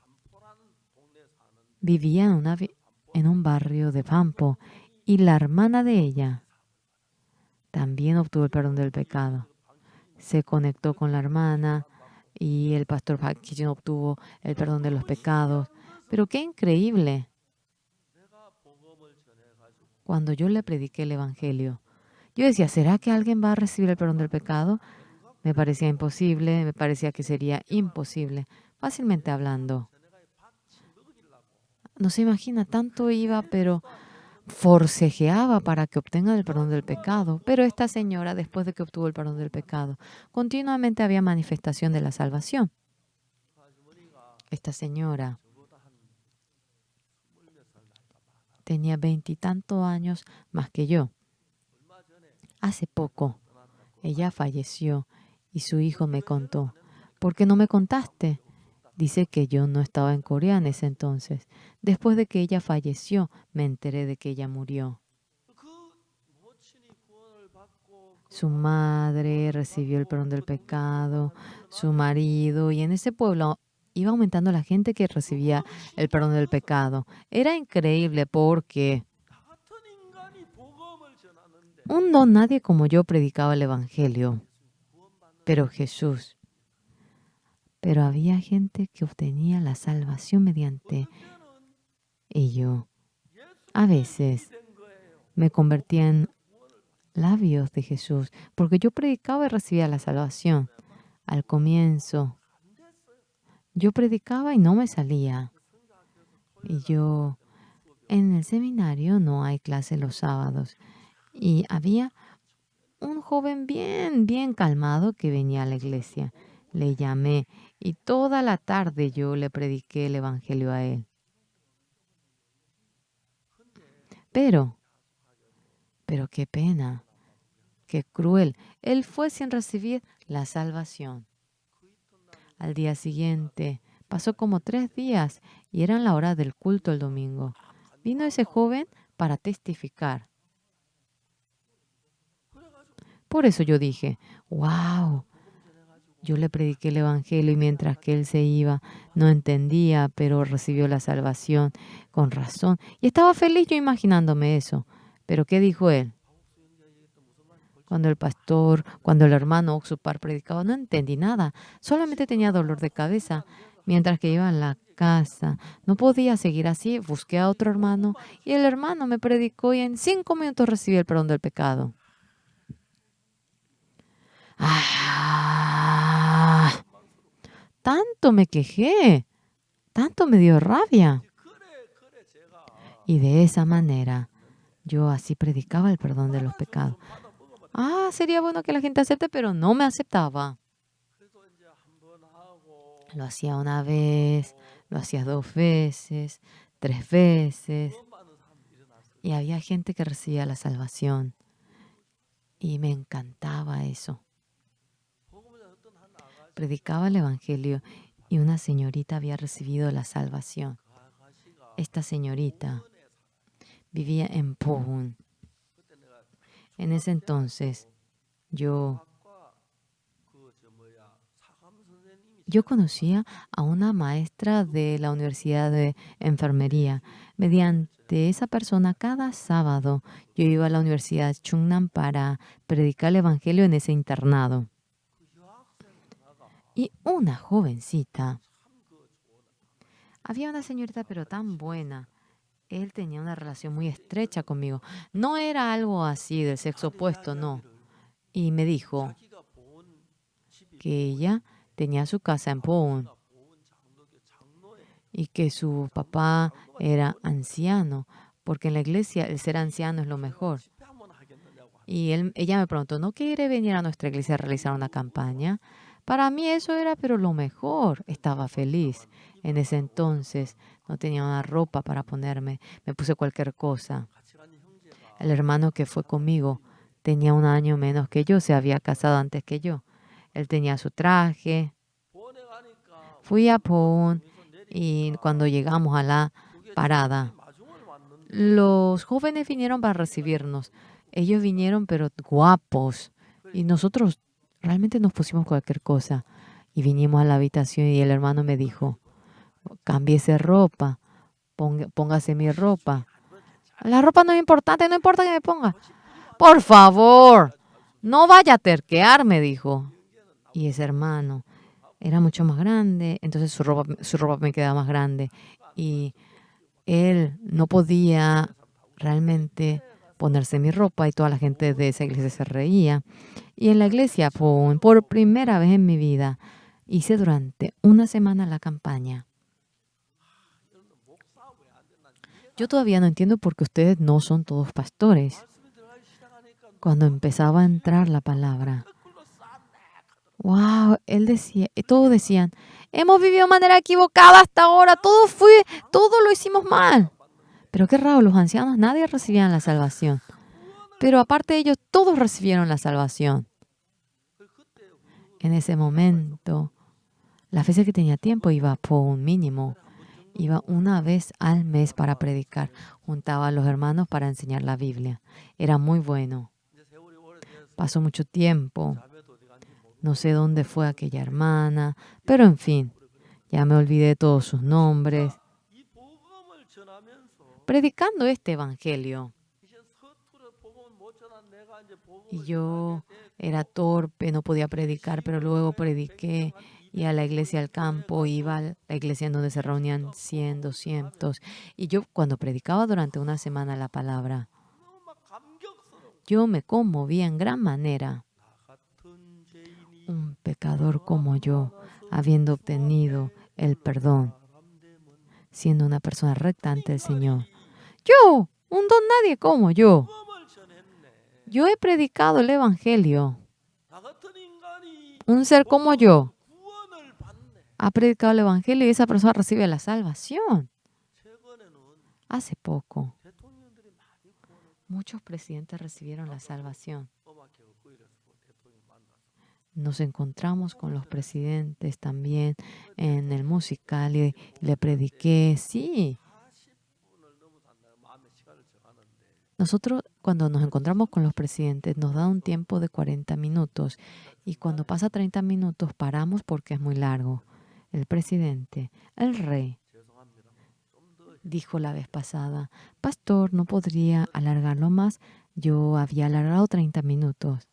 vivía en un barrio de Pampo y la hermana de ella también obtuvo el perdón del pecado. Se conectó con la hermana y el pastor Park Hee-jin obtuvo el perdón de los pecados. Pero qué increíble. Cuando yo le prediqué el Evangelio, yo decía, ¿será que alguien va a recibir el perdón del pecado? Me parecía imposible, me parecía que sería imposible, fácilmente hablando. No se imagina, tanto iba, pero forcejeaba para que obtengan el perdón del pecado. Pero esta señora, después de que obtuvo el perdón del pecado, continuamente había manifestación de la salvación. Esta señora tenía 20 y tantos años más que yo. Hace poco, ella falleció y su hijo me contó, ¿por qué no me contaste? Dice que yo no estaba en Corea en ese entonces. Después de que ella falleció, me enteré de que ella murió. Su madre recibió el perdón del pecado, su marido, y en ese pueblo iba aumentando la gente que recibía el perdón del pecado. Era increíble porque un don nadie como yo predicaba el Evangelio, pero Jesús. Pero había gente que obtenía la salvación mediante ello. A veces me convertía en labios de Jesús, porque yo predicaba y recibía la salvación. Al comienzo, yo predicaba y no me salía. Y yo, en el seminario no hay clase los sábados. Y había un joven bien calmado que venía a la iglesia. Le llamé y toda la tarde yo le prediqué el Evangelio a él. Pero qué pena, qué cruel. Él fue sin recibir la salvación. Al día siguiente, pasó como 3 días y eran la hora del culto el domingo. Vino ese joven para testificar. Por eso yo dije, wow, yo le prediqué el Evangelio y mientras que él se iba, no entendía, pero recibió la salvación con razón. Y estaba feliz yo imaginándome eso. Pero ¿qué dijo él? Cuando el hermano Oxupar predicaba, no entendí nada. Solamente tenía dolor de cabeza. Mientras que iba a la casa, no podía seguir así. Busqué a otro hermano y el hermano me predicó y en 5 minutos recibí el perdón del pecado. ¡Ah! Tanto me quejé, tanto me dio rabia. Y de esa manera, yo así predicaba el perdón de los pecados. Sería bueno que la gente acepte, pero no me aceptaba. Lo hacía una vez, lo hacía 2 veces, 3 veces. Y había gente que recibía la salvación. Y me encantaba eso. Predicaba el Evangelio y una señorita había recibido la salvación. Esta señorita vivía en Pohun. En ese entonces, yo Yo conocía a una maestra de la Universidad de Enfermería. Mediante esa persona, cada sábado yo iba a la Universidad Chungnam para predicar el Evangelio en ese internado. Y una jovencita, había una señorita pero tan buena. Él tenía una relación muy estrecha conmigo. No era algo así del sexo opuesto, no. Y me dijo que ella tenía su casa en Poon y que su papá era anciano, porque en la iglesia el ser anciano es lo mejor. Y ella me preguntó, ¿no quiere venir a nuestra iglesia a realizar una campaña? Para mí eso era, pero lo mejor. Estaba feliz. En ese entonces no tenía una ropa para ponerme. Me puse cualquier cosa. El hermano que fue conmigo tenía un año menos que yo, se había casado antes que yo. Él tenía su traje. Fui a Poon y cuando llegamos a la parada, los jóvenes vinieron para recibirnos. Ellos vinieron, pero guapos. Y nosotros realmente nos pusimos cualquier cosa. Y vinimos a la habitación y el hermano me dijo, cámbiese ropa, póngase mi ropa. La ropa no es importante, no importa que me ponga. Por favor, no vaya a terquear, me dijo. Y ese hermano era mucho más grande, entonces su ropa me quedaba más grande. Y él no podía realmente ponerse mi ropa y toda la gente de esa iglesia se reía. Y en la iglesia, por primera vez en mi vida, hice durante una semana la campaña. Yo todavía no entiendo por qué ustedes no son todos pastores. Cuando empezaba a entrar la palabra, wow, él decía, todos decían, hemos vivido de manera equivocada hasta ahora, todo lo hicimos mal. Pero qué raro, los ancianos nadie recibían la salvación. Pero aparte de ellos, todos recibieron la salvación. En ese momento, las veces que tenía tiempo iba por un mínimo. Iba una vez al mes para predicar. Juntaba a los hermanos para enseñar la Biblia. Era muy bueno. Pasó mucho tiempo. No sé dónde fue aquella hermana, pero en fin, ya me olvidé de todos sus nombres. Predicando este evangelio. Y yo era torpe, no podía predicar, pero luego prediqué y a la iglesia al campo, iba a la iglesia en donde se reunían 100, 200. Y yo cuando predicaba durante una semana la palabra, yo me conmovía en gran manera. Un pecador como yo, habiendo obtenido el perdón, siendo una persona recta ante el Señor. Yo, un don nadie como yo. Yo he predicado el Evangelio. Un ser como yo ha predicado el Evangelio y esa persona recibe la salvación. Hace poco, muchos presidentes recibieron la salvación. Nos encontramos con los presidentes también en el musical y le prediqué. Sí. Nosotros cuando nos encontramos con los presidentes nos da un tiempo de 40 minutos y cuando pasa 30 minutos paramos porque es muy largo. El presidente, el rey, dijo la vez pasada, pastor, ¿no podría alargarlo más? Yo había alargado 30 minutos.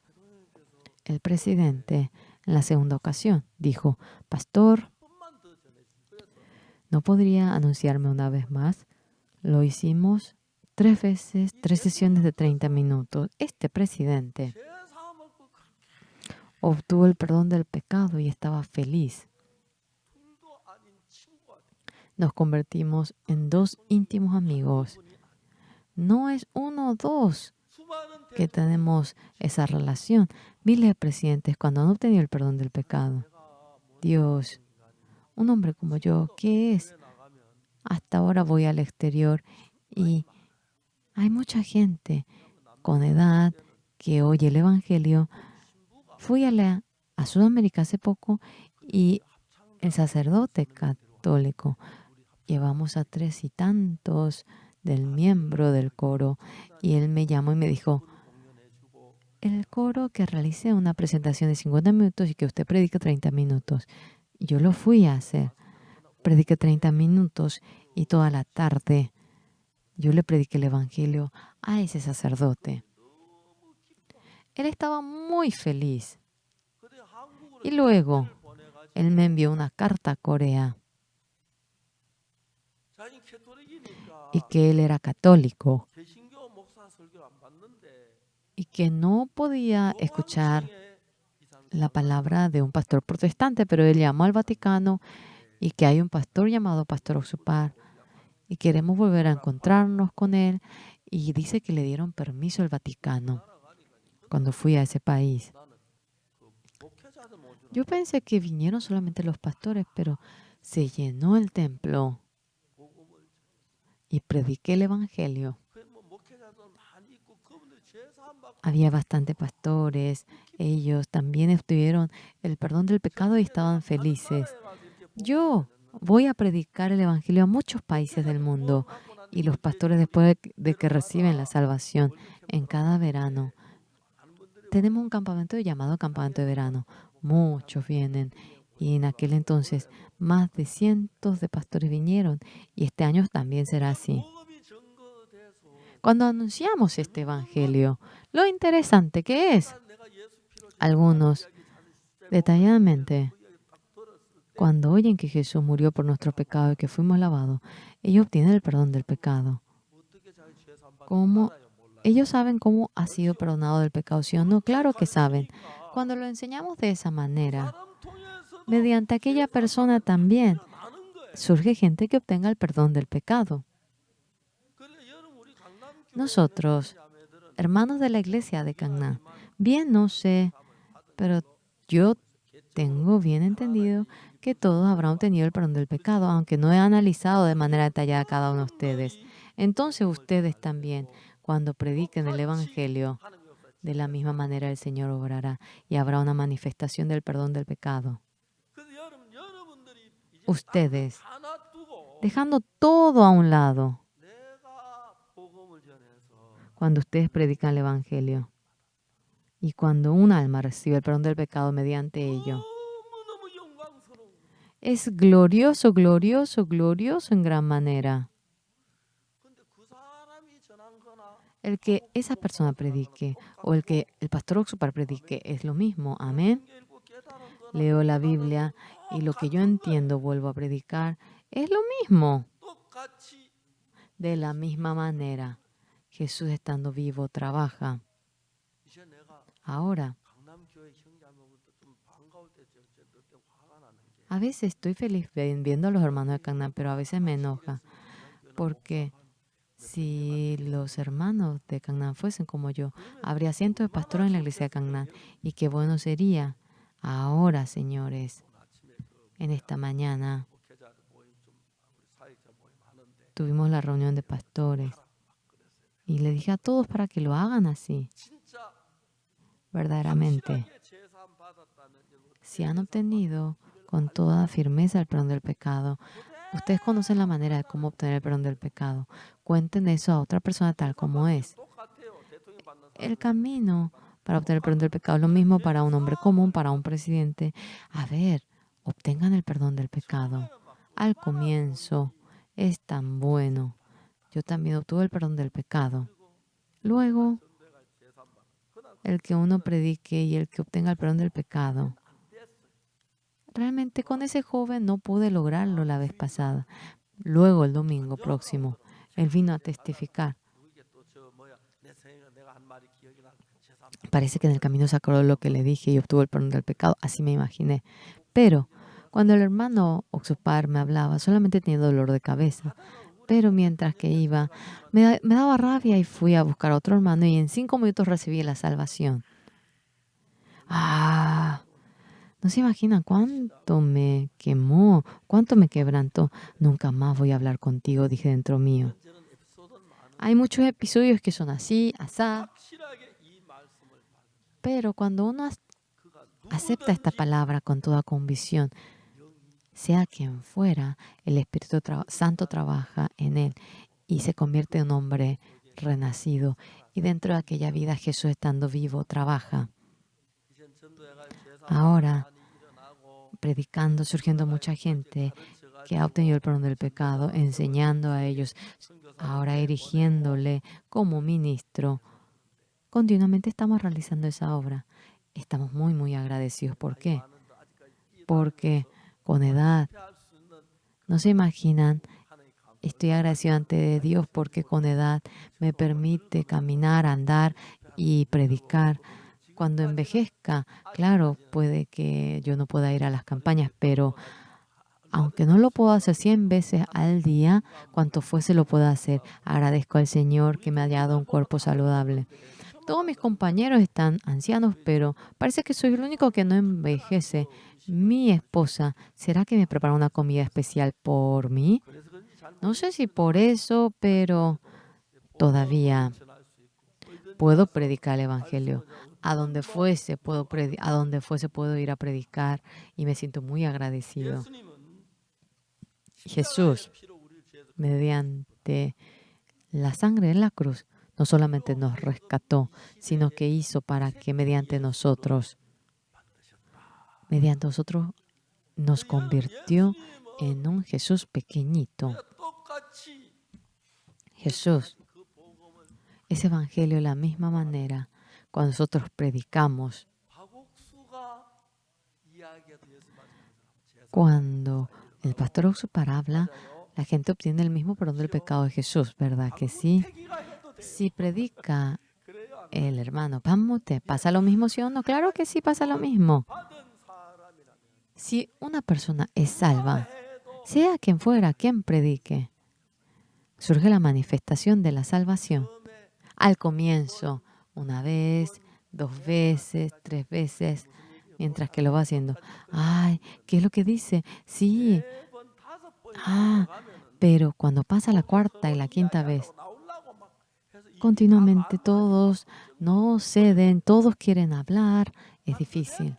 El presidente, en la segunda ocasión, dijo, pastor, ¿no podría anunciarme una vez más? Lo hicimos 3 veces, 3 sesiones de 30 minutos. Este presidente obtuvo el perdón del pecado y estaba feliz. Nos convertimos en 2 íntimos amigos. No es 1 o 2 que tenemos esa relación. Miles de presidentes cuando han obtenido el perdón del pecado. Dios, un hombre como yo, ¿qué es? Hasta ahora voy al exterior y hay mucha gente con edad que oye el Evangelio. Fui a Sudamérica hace poco y el sacerdote católico, llevamos a 3 y tantos del miembro del coro y él me llamó y me dijo, el coro que realice una presentación de 50 minutos y que usted predique 30 minutos. Y yo lo fui a hacer. Prediqué 30 minutos y toda la tarde yo le prediqué el Evangelio a ese sacerdote. Él estaba muy feliz. Y luego él me envió una carta a Corea y que él era católico y que no podía escuchar la palabra de un pastor protestante, pero él llamó al Vaticano y que hay un pastor llamado Pastor Oxupar y queremos volver a encontrarnos con él, y dice que le dieron permiso al Vaticano cuando fui a ese país. Yo pensé que vinieron solamente los pastores, pero se llenó el templo y prediqué el Evangelio. Había bastantes pastores, ellos también obtuvieron el perdón del pecado y estaban felices. Yo voy a predicar el Evangelio a muchos países del mundo y los pastores después de que reciben la salvación en cada verano. Tenemos un campamento llamado Campamento de Verano. Muchos vienen y en aquel entonces más de cientos de pastores vinieron y este año también será así. Cuando anunciamos este Evangelio, lo interesante que es, algunos detalladamente, cuando oyen que Jesús murió por nuestros pecados y que fuimos lavados, ellos obtienen el perdón del pecado. ¿Cómo? Ellos saben cómo ha sido perdonado del pecado, ¿sí o no? Claro que saben. Cuando lo enseñamos de esa manera, mediante aquella persona también surge gente que obtenga el perdón del pecado. Nosotros, hermanos de la iglesia de Cagná, bien no sé, pero yo tengo bien entendido que todos habrán obtenido el perdón del pecado, aunque no he analizado de manera detallada a cada uno de ustedes. Entonces ustedes también, cuando prediquen el Evangelio, de la misma manera el Señor obrará y habrá una manifestación del perdón del pecado. Ustedes, dejando todo a un lado, cuando ustedes predican el Evangelio y cuando un alma recibe el perdón del pecado mediante ello, es glorioso, glorioso, glorioso en gran manera. El que esa persona predique o el que el pastor Oxupar predique es lo mismo. Amén. Leo la Biblia y lo que yo entiendo vuelvo a predicar es lo mismo. De la misma manera, Jesús estando vivo trabaja. Ahora, a veces estoy feliz viendo a los hermanos de Cagná, pero a veces me enoja porque si los hermanos de Cagná fuesen como yo, habría cientos de pastores en la iglesia de Cagná. Y qué bueno sería. Ahora, señores, en esta mañana tuvimos la reunión de pastores y le dije a todos para que lo hagan así. Verdaderamente, si han obtenido con toda firmeza el perdón del pecado, ustedes conocen la manera de cómo obtener el perdón del pecado. Cuenten eso a otra persona tal como es. El camino para obtener el perdón del pecado es lo mismo para un hombre común, para un presidente. A ver, obtengan el perdón del pecado. Al comienzo es tan bueno. Yo también obtuve el perdón del pecado. Luego, el que uno predique y el que obtenga el perdón del pecado. Realmente con ese joven no pude lograrlo la vez pasada. Luego, el domingo próximo, él vino a testificar. Parece que en el camino se acordó lo que le dije y obtuvo el perdón del pecado. Así me imaginé. Pero cuando el hermano Oxupar me hablaba, solamente tenía dolor de cabeza. Pero mientras que iba, me daba rabia y fui a buscar a otro hermano y en 5 minutos recibí la salvación. No se imaginan cuánto me quemó, cuánto me quebrantó. Nunca más voy a hablar contigo, dije dentro mío. Hay muchos episodios que son así, asá. Pero cuando uno acepta esta palabra con toda convicción, sea quien fuera, el Espíritu Santo trabaja en él y se convierte en un hombre renacido. Y dentro de aquella vida, Jesús estando vivo, trabaja. Ahora predicando, surgiendo mucha gente que ha obtenido el perdón del pecado, enseñando a ellos, ahora erigiéndole como ministro. Continuamente estamos realizando esa obra. Estamos muy, muy agradecidos. ¿Por qué? Porque con edad, no se imaginan, estoy agradecido ante Dios porque con edad me permite caminar, andar y predicar. Cuando envejezca, claro, puede que yo no pueda ir a las campañas, pero aunque no lo puedo hacer 100 veces al día, cuanto fuese lo puedo hacer. Agradezco al Señor que me haya dado un cuerpo saludable. Todos mis compañeros están ancianos, pero parece que soy el único que no envejece. Mi esposa, ¿será que me prepara una comida especial por mí? No sé si por eso, pero todavía puedo predicar el Evangelio. A donde fuese puedo ir a predicar y me siento muy agradecido. Jesús, mediante la sangre en la cruz, no solamente nos rescató, sino que hizo para que mediante nosotros, nos convirtió en un Jesús pequeñito. Jesús, ese evangelio de la misma manera, cuando nosotros predicamos, cuando el pastor Oxupar habla, la gente obtiene el mismo perdón del pecado de Jesús, ¿verdad que sí? Si predica el hermano Pamute, ¿pasa lo mismo, sí o no? Claro que sí pasa lo mismo. Si una persona es salva, sea quien fuera, quien predique, surge la manifestación de la salvación. Al comienzo, una vez, 2 veces, 3 veces, mientras que lo va haciendo. Ay, ¿qué es lo que dice? Sí. Ah, pero cuando pasa la 4ª y la 5ª vez, continuamente todos no ceden, todos quieren hablar, es difícil.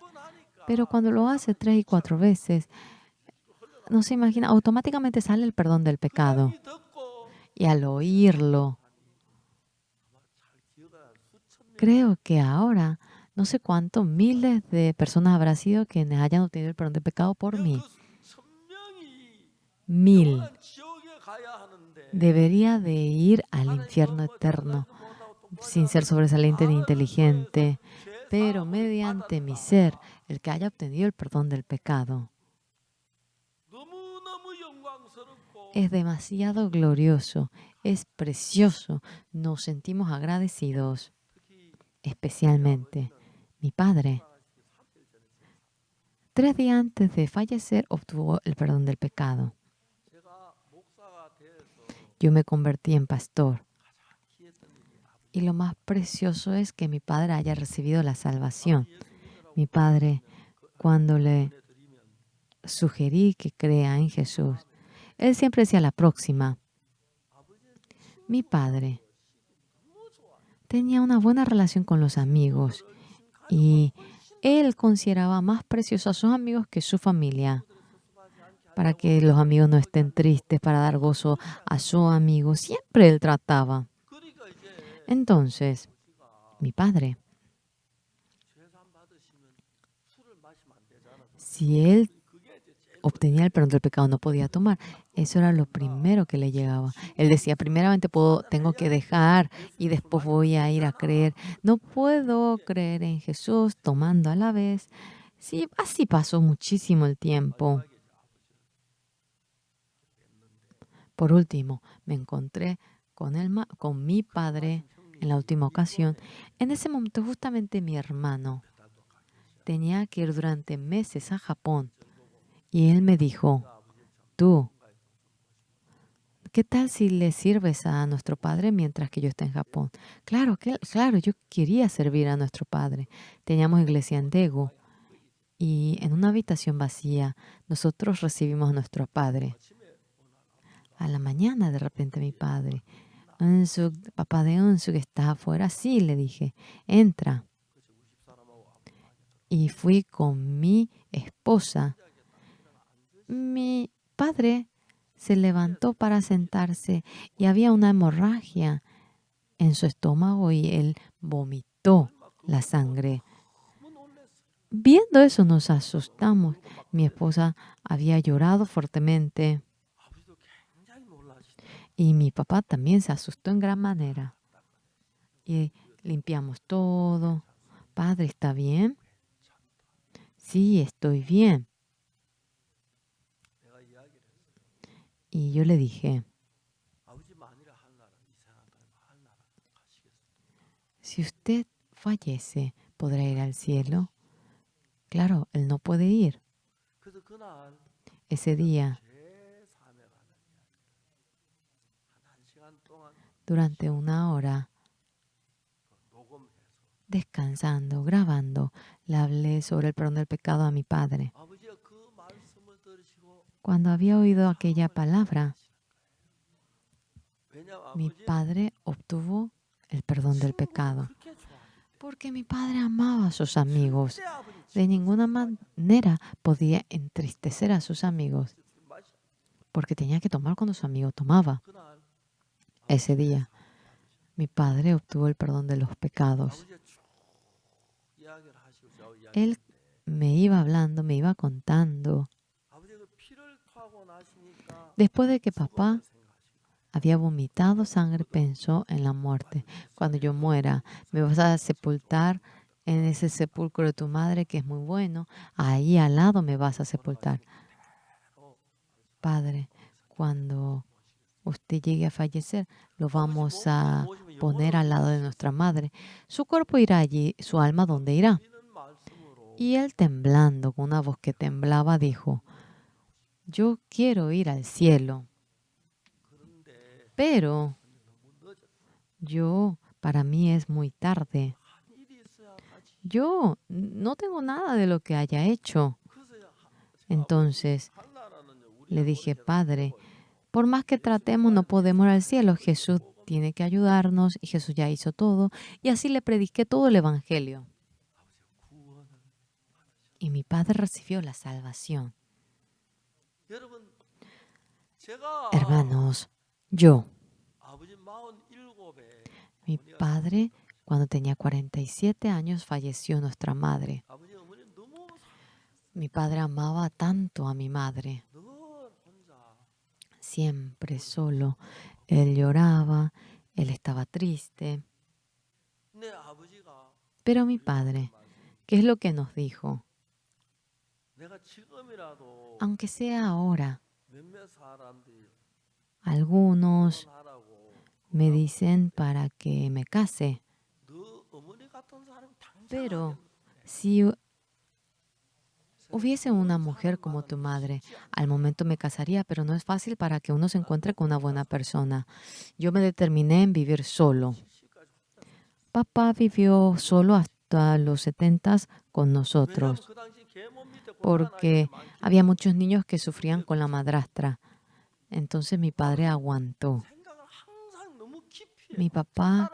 Pero cuando lo hace 3 y 4 veces, no se imagina, automáticamente sale el perdón del pecado. Y al oírlo, creo que ahora, no sé cuántos miles de personas habrá sido quienes hayan obtenido el perdón del pecado por mí. 1000. Debería de ir al infierno eterno sin ser sobresaliente ni inteligente, pero mediante mi ser, el que haya obtenido el perdón del pecado. Es demasiado glorioso, es precioso, nos sentimos agradecidos, especialmente mi padre. 3 días antes de fallecer obtuvo el perdón del pecado. Yo me convertí en pastor. Y lo más precioso es que mi padre haya recibido la salvación. Mi padre, cuando le sugerí que crea en Jesús, él siempre decía la próxima. Mi padre tenía una buena relación con los amigos y él consideraba más preciosos a sus amigos que su familia. Para que los amigos no estén tristes, para dar gozo a su amigo, siempre él trataba. Entonces, mi padre, si él obtenía el perdón del pecado, no podía tomar. Eso era lo primero que le llegaba. Él decía, primeramente tengo que dejar y después voy a ir a creer. No puedo creer en Jesús tomando a la vez. Sí, así pasó muchísimo el tiempo. Por último, me encontré con mi padre en la última ocasión. En ese momento, justamente mi hermano tenía que ir durante meses a Japón. Y él me dijo, tú, ¿qué tal si le sirves a nuestro padre mientras que yo esté en Japón? Claro, yo quería servir a nuestro padre. Teníamos iglesia en Daegu y en una habitación vacía nosotros recibimos a nuestro padre. A la mañana de repente mi padre, papá de Unsuk está afuera. Sí, le dije, entra. Y fui con mi esposa. Mi padre se levantó para sentarse y había una hemorragia en su estómago y él vomitó la sangre. viendo eso nos asustamos. Mi esposa había llorado fuertemente 아버지도 굉장히 놀라시더라고요. y mi papá también se asustó en gran manera. 딱 Y limpiamos todo. 괜찮습니다. Padre, ¿está bien? 괜찮다. Sí, estoy bien. 내가 이야기를 했어요. Y yo le dije, 아버지 만일에 하늘나라 이 세상 땅에 하늘나라 가시겠습니까? si usted fallece, ¿podrá ir al cielo? Claro, él no puede ir. 그래서 그날 Ese día, 제 삶에 관한 이야기를 한 1시간 동안 durante una hora, 녹음해서 descansando, grabando, le hablé sobre el perdón del pecado a mi padre. 아버지가 그 말씀을 들으시고 Cuando había oído aquella palabra, 왜냐하면 mi 아버지는 padre obtuvo el perdón del 친구를 pecado. 그렇게 좋아하기 때문에 Porque mi padre amaba a sus amigos. 절대 아버지 De ninguna 친구를 manera podía entristecer a sus amigos, 마시 porque tenía que tomar cuando su amigo tomaba. 그날 Ese 아버지가 día, mi padre obtuvo el perdón de los pecados. 아버지가 쭉 이야기를 하시고 저 Él 이야기했는데 me iba hablando, me iba contando. 아버지가 그 피를 토하고 나시니까 Después de que papá 죽음을 생각하시고 había vomitado sangre, pensó en la muerte. Cuando yo muera, me vas a sepultar en ese sepulcro de tu madre que es muy bueno. Ahí al lado me vas a sepultar. Padre, cuando usted llegue a fallecer, lo vamos a poner al lado de nuestra madre. Su cuerpo irá allí, su alma dónde irá. Y él temblando, con una voz que temblaba, dijo, yo quiero ir al cielo, pero para mí es muy tarde. Yo no tengo nada de lo que haya hecho. Entonces le dije, Padre, por más que tratemos, no podemos ir al cielo. Jesús tiene que ayudarnos y Jesús ya hizo todo. Y así le prediqué todo el Evangelio. Y mi padre recibió la salvación. Hermanos, mi padre, cuando tenía 47 años, falleció nuestra madre. Mi padre amaba tanto a mi madre. Siempre solo. Él lloraba, él estaba triste. Pero mi padre, ¿qué es lo que nos dijo? Aunque sea ahora, algunos me dicen para que me case. Pero si hubiese una mujer como tu madre, al momento me casaría, pero no es fácil para que uno se encuentre con una buena persona. Yo me determiné en vivir solo. Papá vivió solo hasta los 70 con nosotros, porque había muchos niños que sufrían con la madrastra. Entonces mi padre aguantó. Mi papá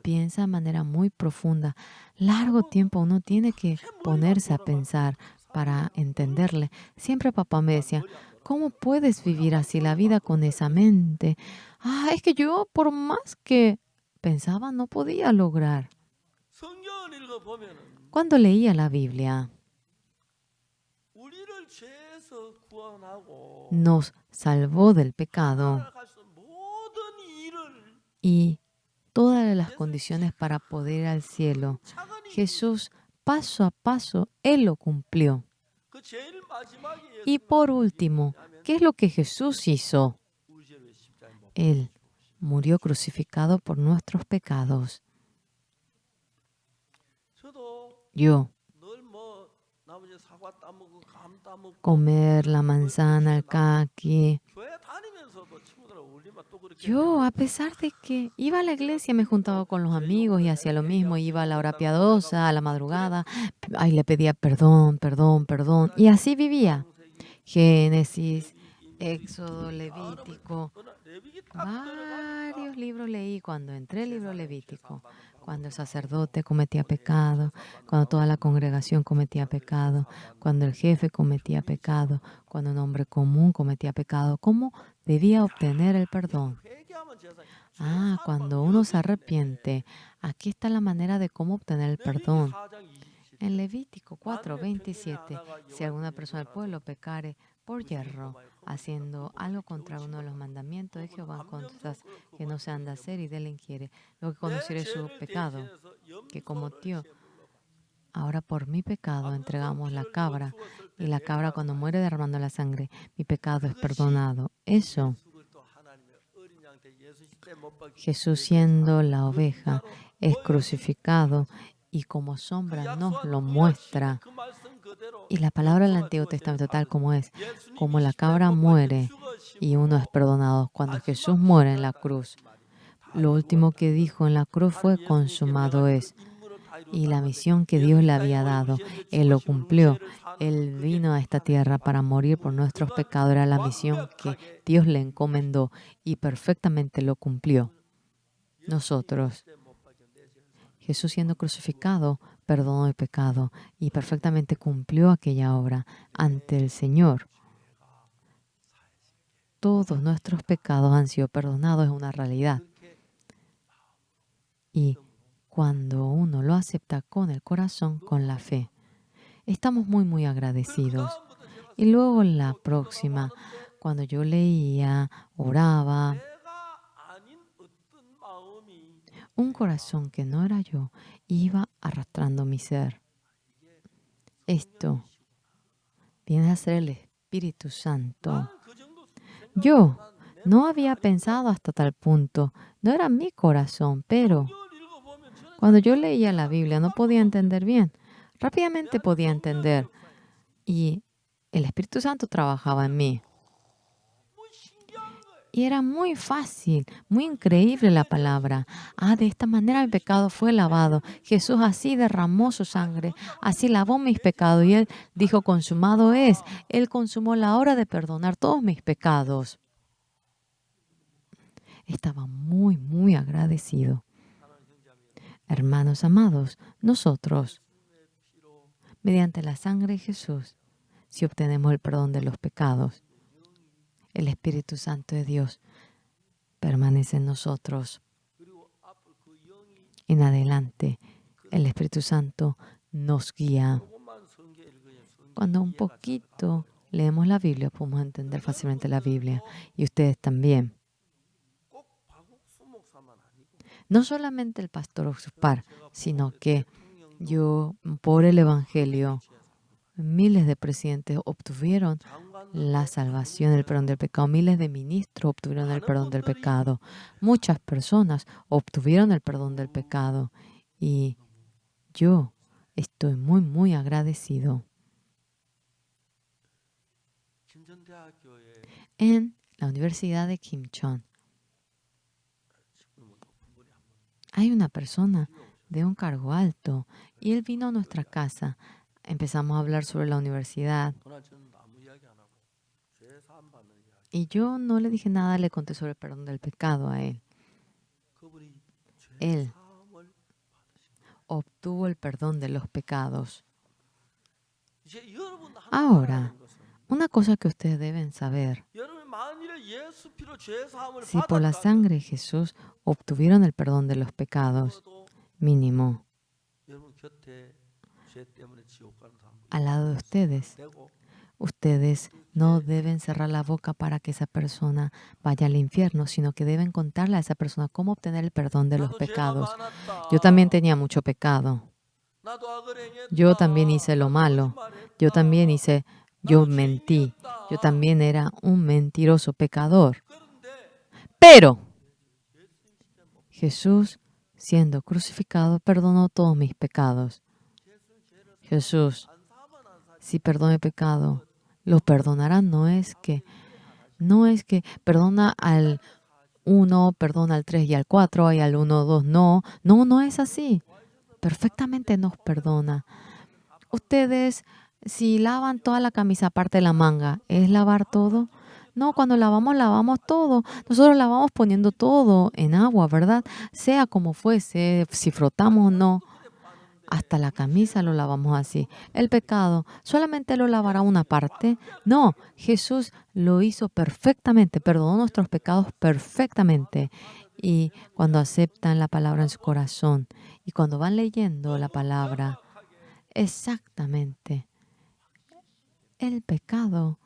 piensa de manera muy profunda. Largo tiempo uno tiene que ponerse a pensar para entenderle. Siempre papá me decía, ¿cómo puedes vivir así la vida con esa mente? Es que yo por más que pensaba no podía lograr. Cuando leía la Biblia, nos salvó del pecado y todas las condiciones para poder ir al cielo. Jesús, paso a paso, Él lo cumplió. Y por último, ¿qué es lo que Jesús hizo? Él murió crucificado por nuestros pecados. Yo, comer la manzana, el caqui. Yo, a pesar de que iba a la iglesia, me juntaba con los amigos y hacía lo mismo, iba a la hora piadosa, a la madrugada, ahí le pedía perdón, perdón, perdón, y así vivía. Génesis, Éxodo, Levítico, varios libros leí cuando entré al libro Levítico, cuando el sacerdote cometía pecado, cuando toda la congregación cometía pecado, cuando el jefe cometía pecado, cuando un hombre común cometía pecado, ¿cómo debía obtener el perdón? Cuando uno se arrepiente, aquí está la manera de cómo obtener el perdón. En Levítico 4:27, si alguna persona del pueblo pecare por yerro, haciendo algo contra uno de los mandamientos de Jehová, cosas que no se han de hacer y delinquiere, lo que conociere su pecado, que cometió. Ahora por mi pecado entregamos la cabra, y la cabra cuando muere derramando la sangre, mi pecado es perdonado. Eso, Jesús siendo la oveja, es crucificado y como sombra nos lo muestra. Y la palabra del Antiguo Testamento tal como es, como la cabra muere y uno es perdonado. Cuando Jesús muere en la cruz, lo último que dijo en la cruz fue consumado es. Y la misión que Dios le había dado, Él lo cumplió. Él vino a esta tierra para morir por nuestros pecados. Era la misión que Dios le encomendó y perfectamente lo cumplió. Nosotros, Jesús siendo crucificado, perdonó el pecado y perfectamente cumplió aquella obra ante el Señor. Todos nuestros pecados han sido perdonados, es una realidad. Y cuando uno lo acepta con el corazón, con la fe, estamos muy, muy agradecidos. Y luego la próxima, cuando yo leía, oraba, un corazón que no era yo iba arrastrando mi ser. Esto viene a ser el Espíritu Santo. Yo no había pensado hasta tal punto, no era mi corazón, pero cuando yo leía la Biblia no podía entender bien. Rápidamente podía entender y el Espíritu Santo trabajaba en mí. Y era muy fácil, muy increíble la palabra. De esta manera el pecado fue lavado. Jesús así derramó su sangre, así lavó mis pecados. Y Él dijo, consumado es. Él consumó la hora de perdonar todos mis pecados. Estaba muy, muy agradecido. Hermanos amados, nosotros, mediante la sangre de Jesús, si obtenemos el perdón de los pecados, el Espíritu Santo de Dios permanece en nosotros. En adelante, el Espíritu Santo nos guía. Cuando un poquito leemos la Biblia, podemos entender fácilmente la Biblia. Y ustedes también. No solamente el pastor Oxupar, sino que yo, por el Evangelio, miles de presidentes obtuvieron la salvación, el perdón del pecado. Miles de ministros obtuvieron el perdón del pecado. Muchas personas obtuvieron el perdón del pecado. Y yo estoy muy, muy agradecido. En la Universidad de Kimchon hay una persona de un cargo alto y él vino a nuestra casa. Empezamos a hablar sobre la universidad. Y yo no le dije nada, le conté sobre el perdón del pecado a él. Él obtuvo el perdón de los pecados. Ahora, una cosa que ustedes deben saber, si por la sangre de Jesús obtuvieron el perdón de los pecados, mínimo, al lado de ustedes no deben cerrar la boca para que esa persona vaya al infierno, sino que deben contarle a esa persona cómo obtener el perdón de los pecados. Yo también tenía mucho pecado. Yo también hice lo malo. Yo mentí. Yo también era un mentiroso pecador. Pero Jesús, siendo crucificado, perdonó todos mis pecados. Jesús, si perdona el pecado, lo perdonará. No es que perdona al 1, perdona al 3 y al 4 y al 1, 2, no. No es así. Perfectamente nos perdona. Ustedes, si lavan toda la camisa aparte de la manga, ¿es lavar todo? No, cuando lavamos todo. Nosotros lavamos poniendo todo en agua, ¿verdad? Sea como fuese, si frotamos o no. Hasta la camisa lo lavamos así. El pecado, ¿solamente lo lavará una parte? No, Jesús lo hizo perfectamente, perdonó nuestros pecados perfectamente. Y cuando aceptan la palabra en su corazón y cuando van leyendo la palabra, Exactamente. El pecado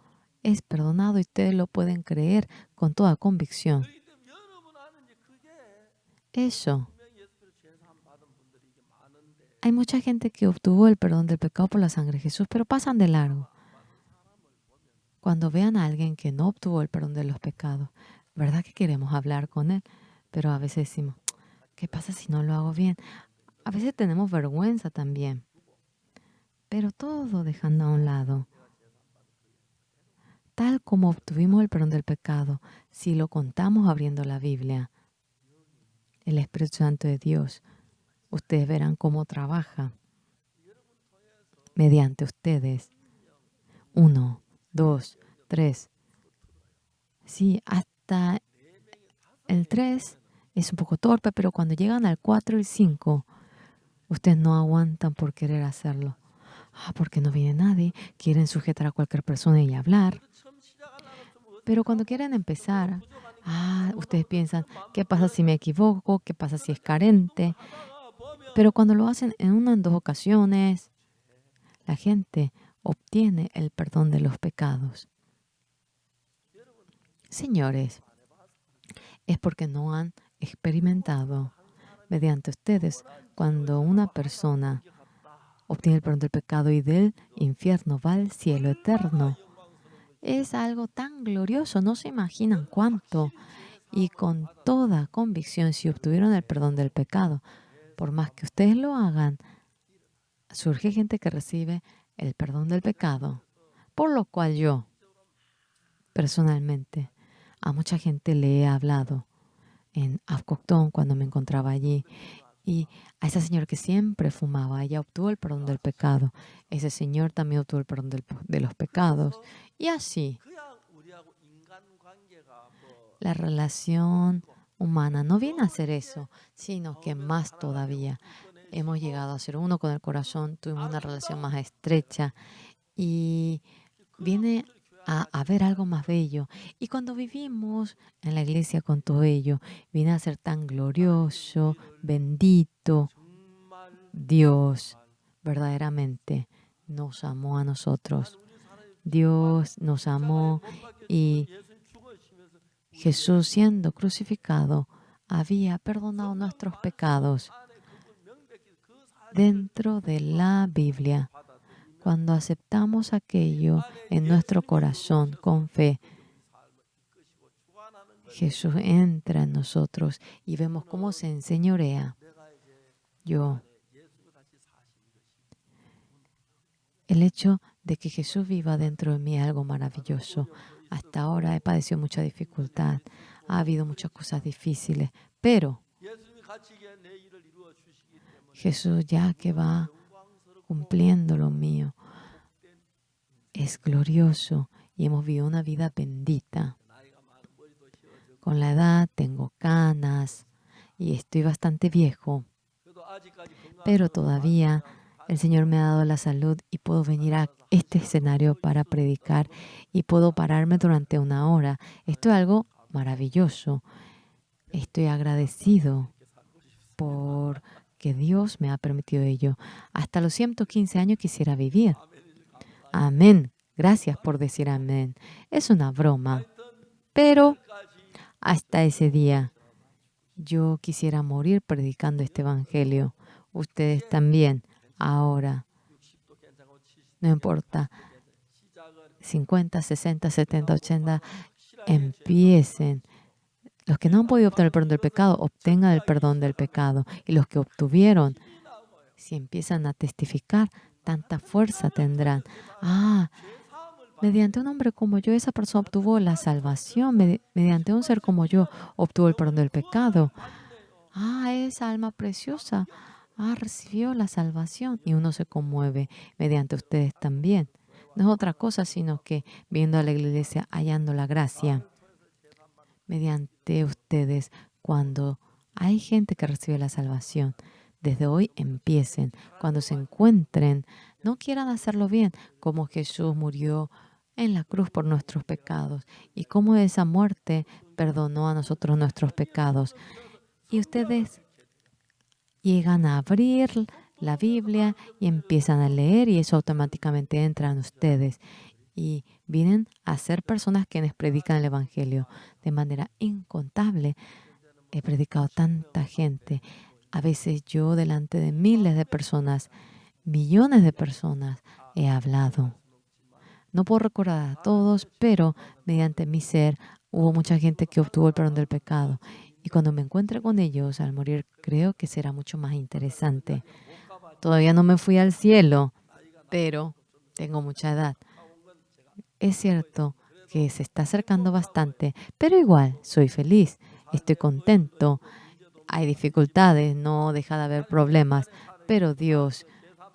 es perdonado y ustedes lo pueden creer con toda convicción. 그렇기 때문에 여러분 안에 이제 그게 Eso. 분명히 예수께로 죄사함 받은 분들이 이게 많은데 Hay mucha gente que obtuvo el perdón del pecado por la sangre de Jesús, pero pasan de largo. 안 받은 사람을 보면 Cuando vean a alguien que no obtuvo el perdón de los pecados, ¿verdad que queremos hablar con él? Pero a veces decimos, ¿qué pasa si no lo hago bien? A veces tenemos vergüenza también. Pero todo dejando a un lado. Tal como obtuvimos el perdón del pecado, si lo contamos abriendo la Biblia, el Espíritu Santo de Dios, ustedes verán cómo trabaja mediante ustedes. 1, 2, 3. Sí, hasta el 3 es un poco torpe, pero cuando llegan al 4 y 5, ustedes no aguantan por querer hacerlo. Porque no viene nadie, quieren sujetar a cualquier persona y hablar. 처음 시작하려면 좀 Pero 어색하고 cuando quieren empezar, 부족하니까 ustedes piensan, 마음도 ¿qué pasa si me equivoco? ¿Qué pasa si es carente? 하다가 보면 Pero cuando lo hacen en una o en dos ocasiones, la gente obtiene el perdón de los pecados. Señores, es porque no han experimentado mediante ustedes cuando una persona obtiene el perdón del pecado y del infierno va al cielo eterno. Es algo tan glorioso, no se imaginan cuánto. Y con toda convicción, si obtuvieron el perdón del pecado, por más que ustedes lo hagan, surge gente que recibe el perdón del pecado. Por lo cual yo, personalmente, a mucha gente le he hablado en Afcoctón cuando me encontraba allí. Y a esa señora que siempre fumaba, ella obtuvo el perdón del pecado. Ese señor también obtuvo el perdón de los pecados. Y así, 그냥 우리하고 인간관계가 뭐 la relación humana no viene a ser eso, sino que más todavía. Hemos llegado a ser uno con el corazón, tuvimos una relación más estrecha y viene a haber algo más bello. Y cuando vivimos en la iglesia con todo ello, viene a ser tan glorioso, bendito. 정말 Dios verdaderamente nos amó a nosotros. Dios nos amó y 예수님 죽으시면서 Jesús siendo crucificado había perdonado nuestros pecados. 안에 그분 명백히 그 사실을 Dentro de la Biblia, 받아들이면 cuando aceptamos aquello en nuestro corazón con fe, 삶을 이끄시고 주관하는 걸 Jesús entra en nosotros y vemos cómo se enseñorea. 내가 이제 Yo, 예수가 다시 사시는 것이 el hecho de que Jesús viva dentro de mí es algo maravilloso. Hasta ahora he padecido mucha dificultad, ha habido muchas cosas difíciles, pero 예수님이 같이 내 일을 이루어 주시기 때문에 Jesús, ya que va 영광스럽고 cumpliendo lo mío, es glorioso y hemos vivido una vida bendita. 나이가 많은 머리도 휘어지고 Con la edad tengo canas y estoy bastante viejo, 그래도 아직까지 pero 건강해서 todavía el Señor me ha dado la salud y puedo venir a este escenario para predicar y puedo pararme durante una hora. Esto es algo maravilloso. Estoy agradecido por que Dios me ha permitido ello. Hasta los 115 años quisiera vivir. Amén. Gracias por decir amén. Es una broma, pero hasta ese día yo quisiera morir predicando este evangelio. Ustedes también, ahora, 60도 괜찮고 70도 no importa, 시작을 50, 60, 70, 80, empiecen. Los que no han podido obtener el perdón del pecado, obtengan el perdón del pecado. Y los que obtuvieron, si empiezan a testificar, tanta fuerza tendrán. Mediante un hombre como yo, esa persona obtuvo la salvación. Mediante un ser como yo, obtuvo el perdón del pecado. Esa alma preciosa recibió la salvación. Y uno se conmueve mediante ustedes también. No es otra cosa, sino que viendo a la iglesia, hallando la gracia mediante ustedes, cuando hay gente que recibe la salvación. Desde hoy empiecen. Cuando se encuentren, no quieran hacerlo bien, como Jesús murió en la cruz por nuestros pecados y cómo esa muerte perdonó a nosotros nuestros pecados. Y ustedes llegan a abrir la Biblia y empiezan a leer y eso automáticamente entra en ustedes. Y vienen a ser personas quienes predican el Evangelio de manera incontable. He predicado a tanta gente. A veces yo delante de miles de personas, millones de personas, he hablado. No puedo recordar a todos, pero mediante mi ser hubo mucha gente que obtuvo el perdón del pecado. Y cuando me encuentre con ellos al morir, creo que será mucho más interesante. Todavía no me fui al cielo, pero tengo mucha edad. Es cierto que se está acercando bastante, pero igual soy feliz, estoy contento. Hay dificultades, no deja de haber problemas, pero Dios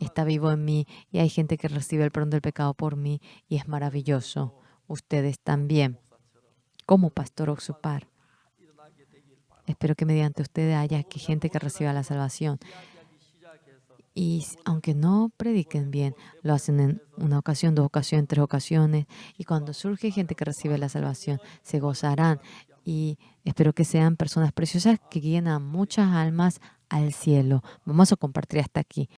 está vivo en mí y hay gente que recibe el perdón del pecado por mí y es maravilloso. Ustedes también, como Pastor Oxupar. Espero que mediante ustedes haya gente que reciba la salvación. Y aunque no prediquen bien, lo hacen en una ocasión, dos ocasiones, tres ocasiones. Y cuando surge gente que recibe la salvación, se gozarán. Y espero que sean personas preciosas que guíen a muchas almas al cielo. Vamos a compartir hasta aquí.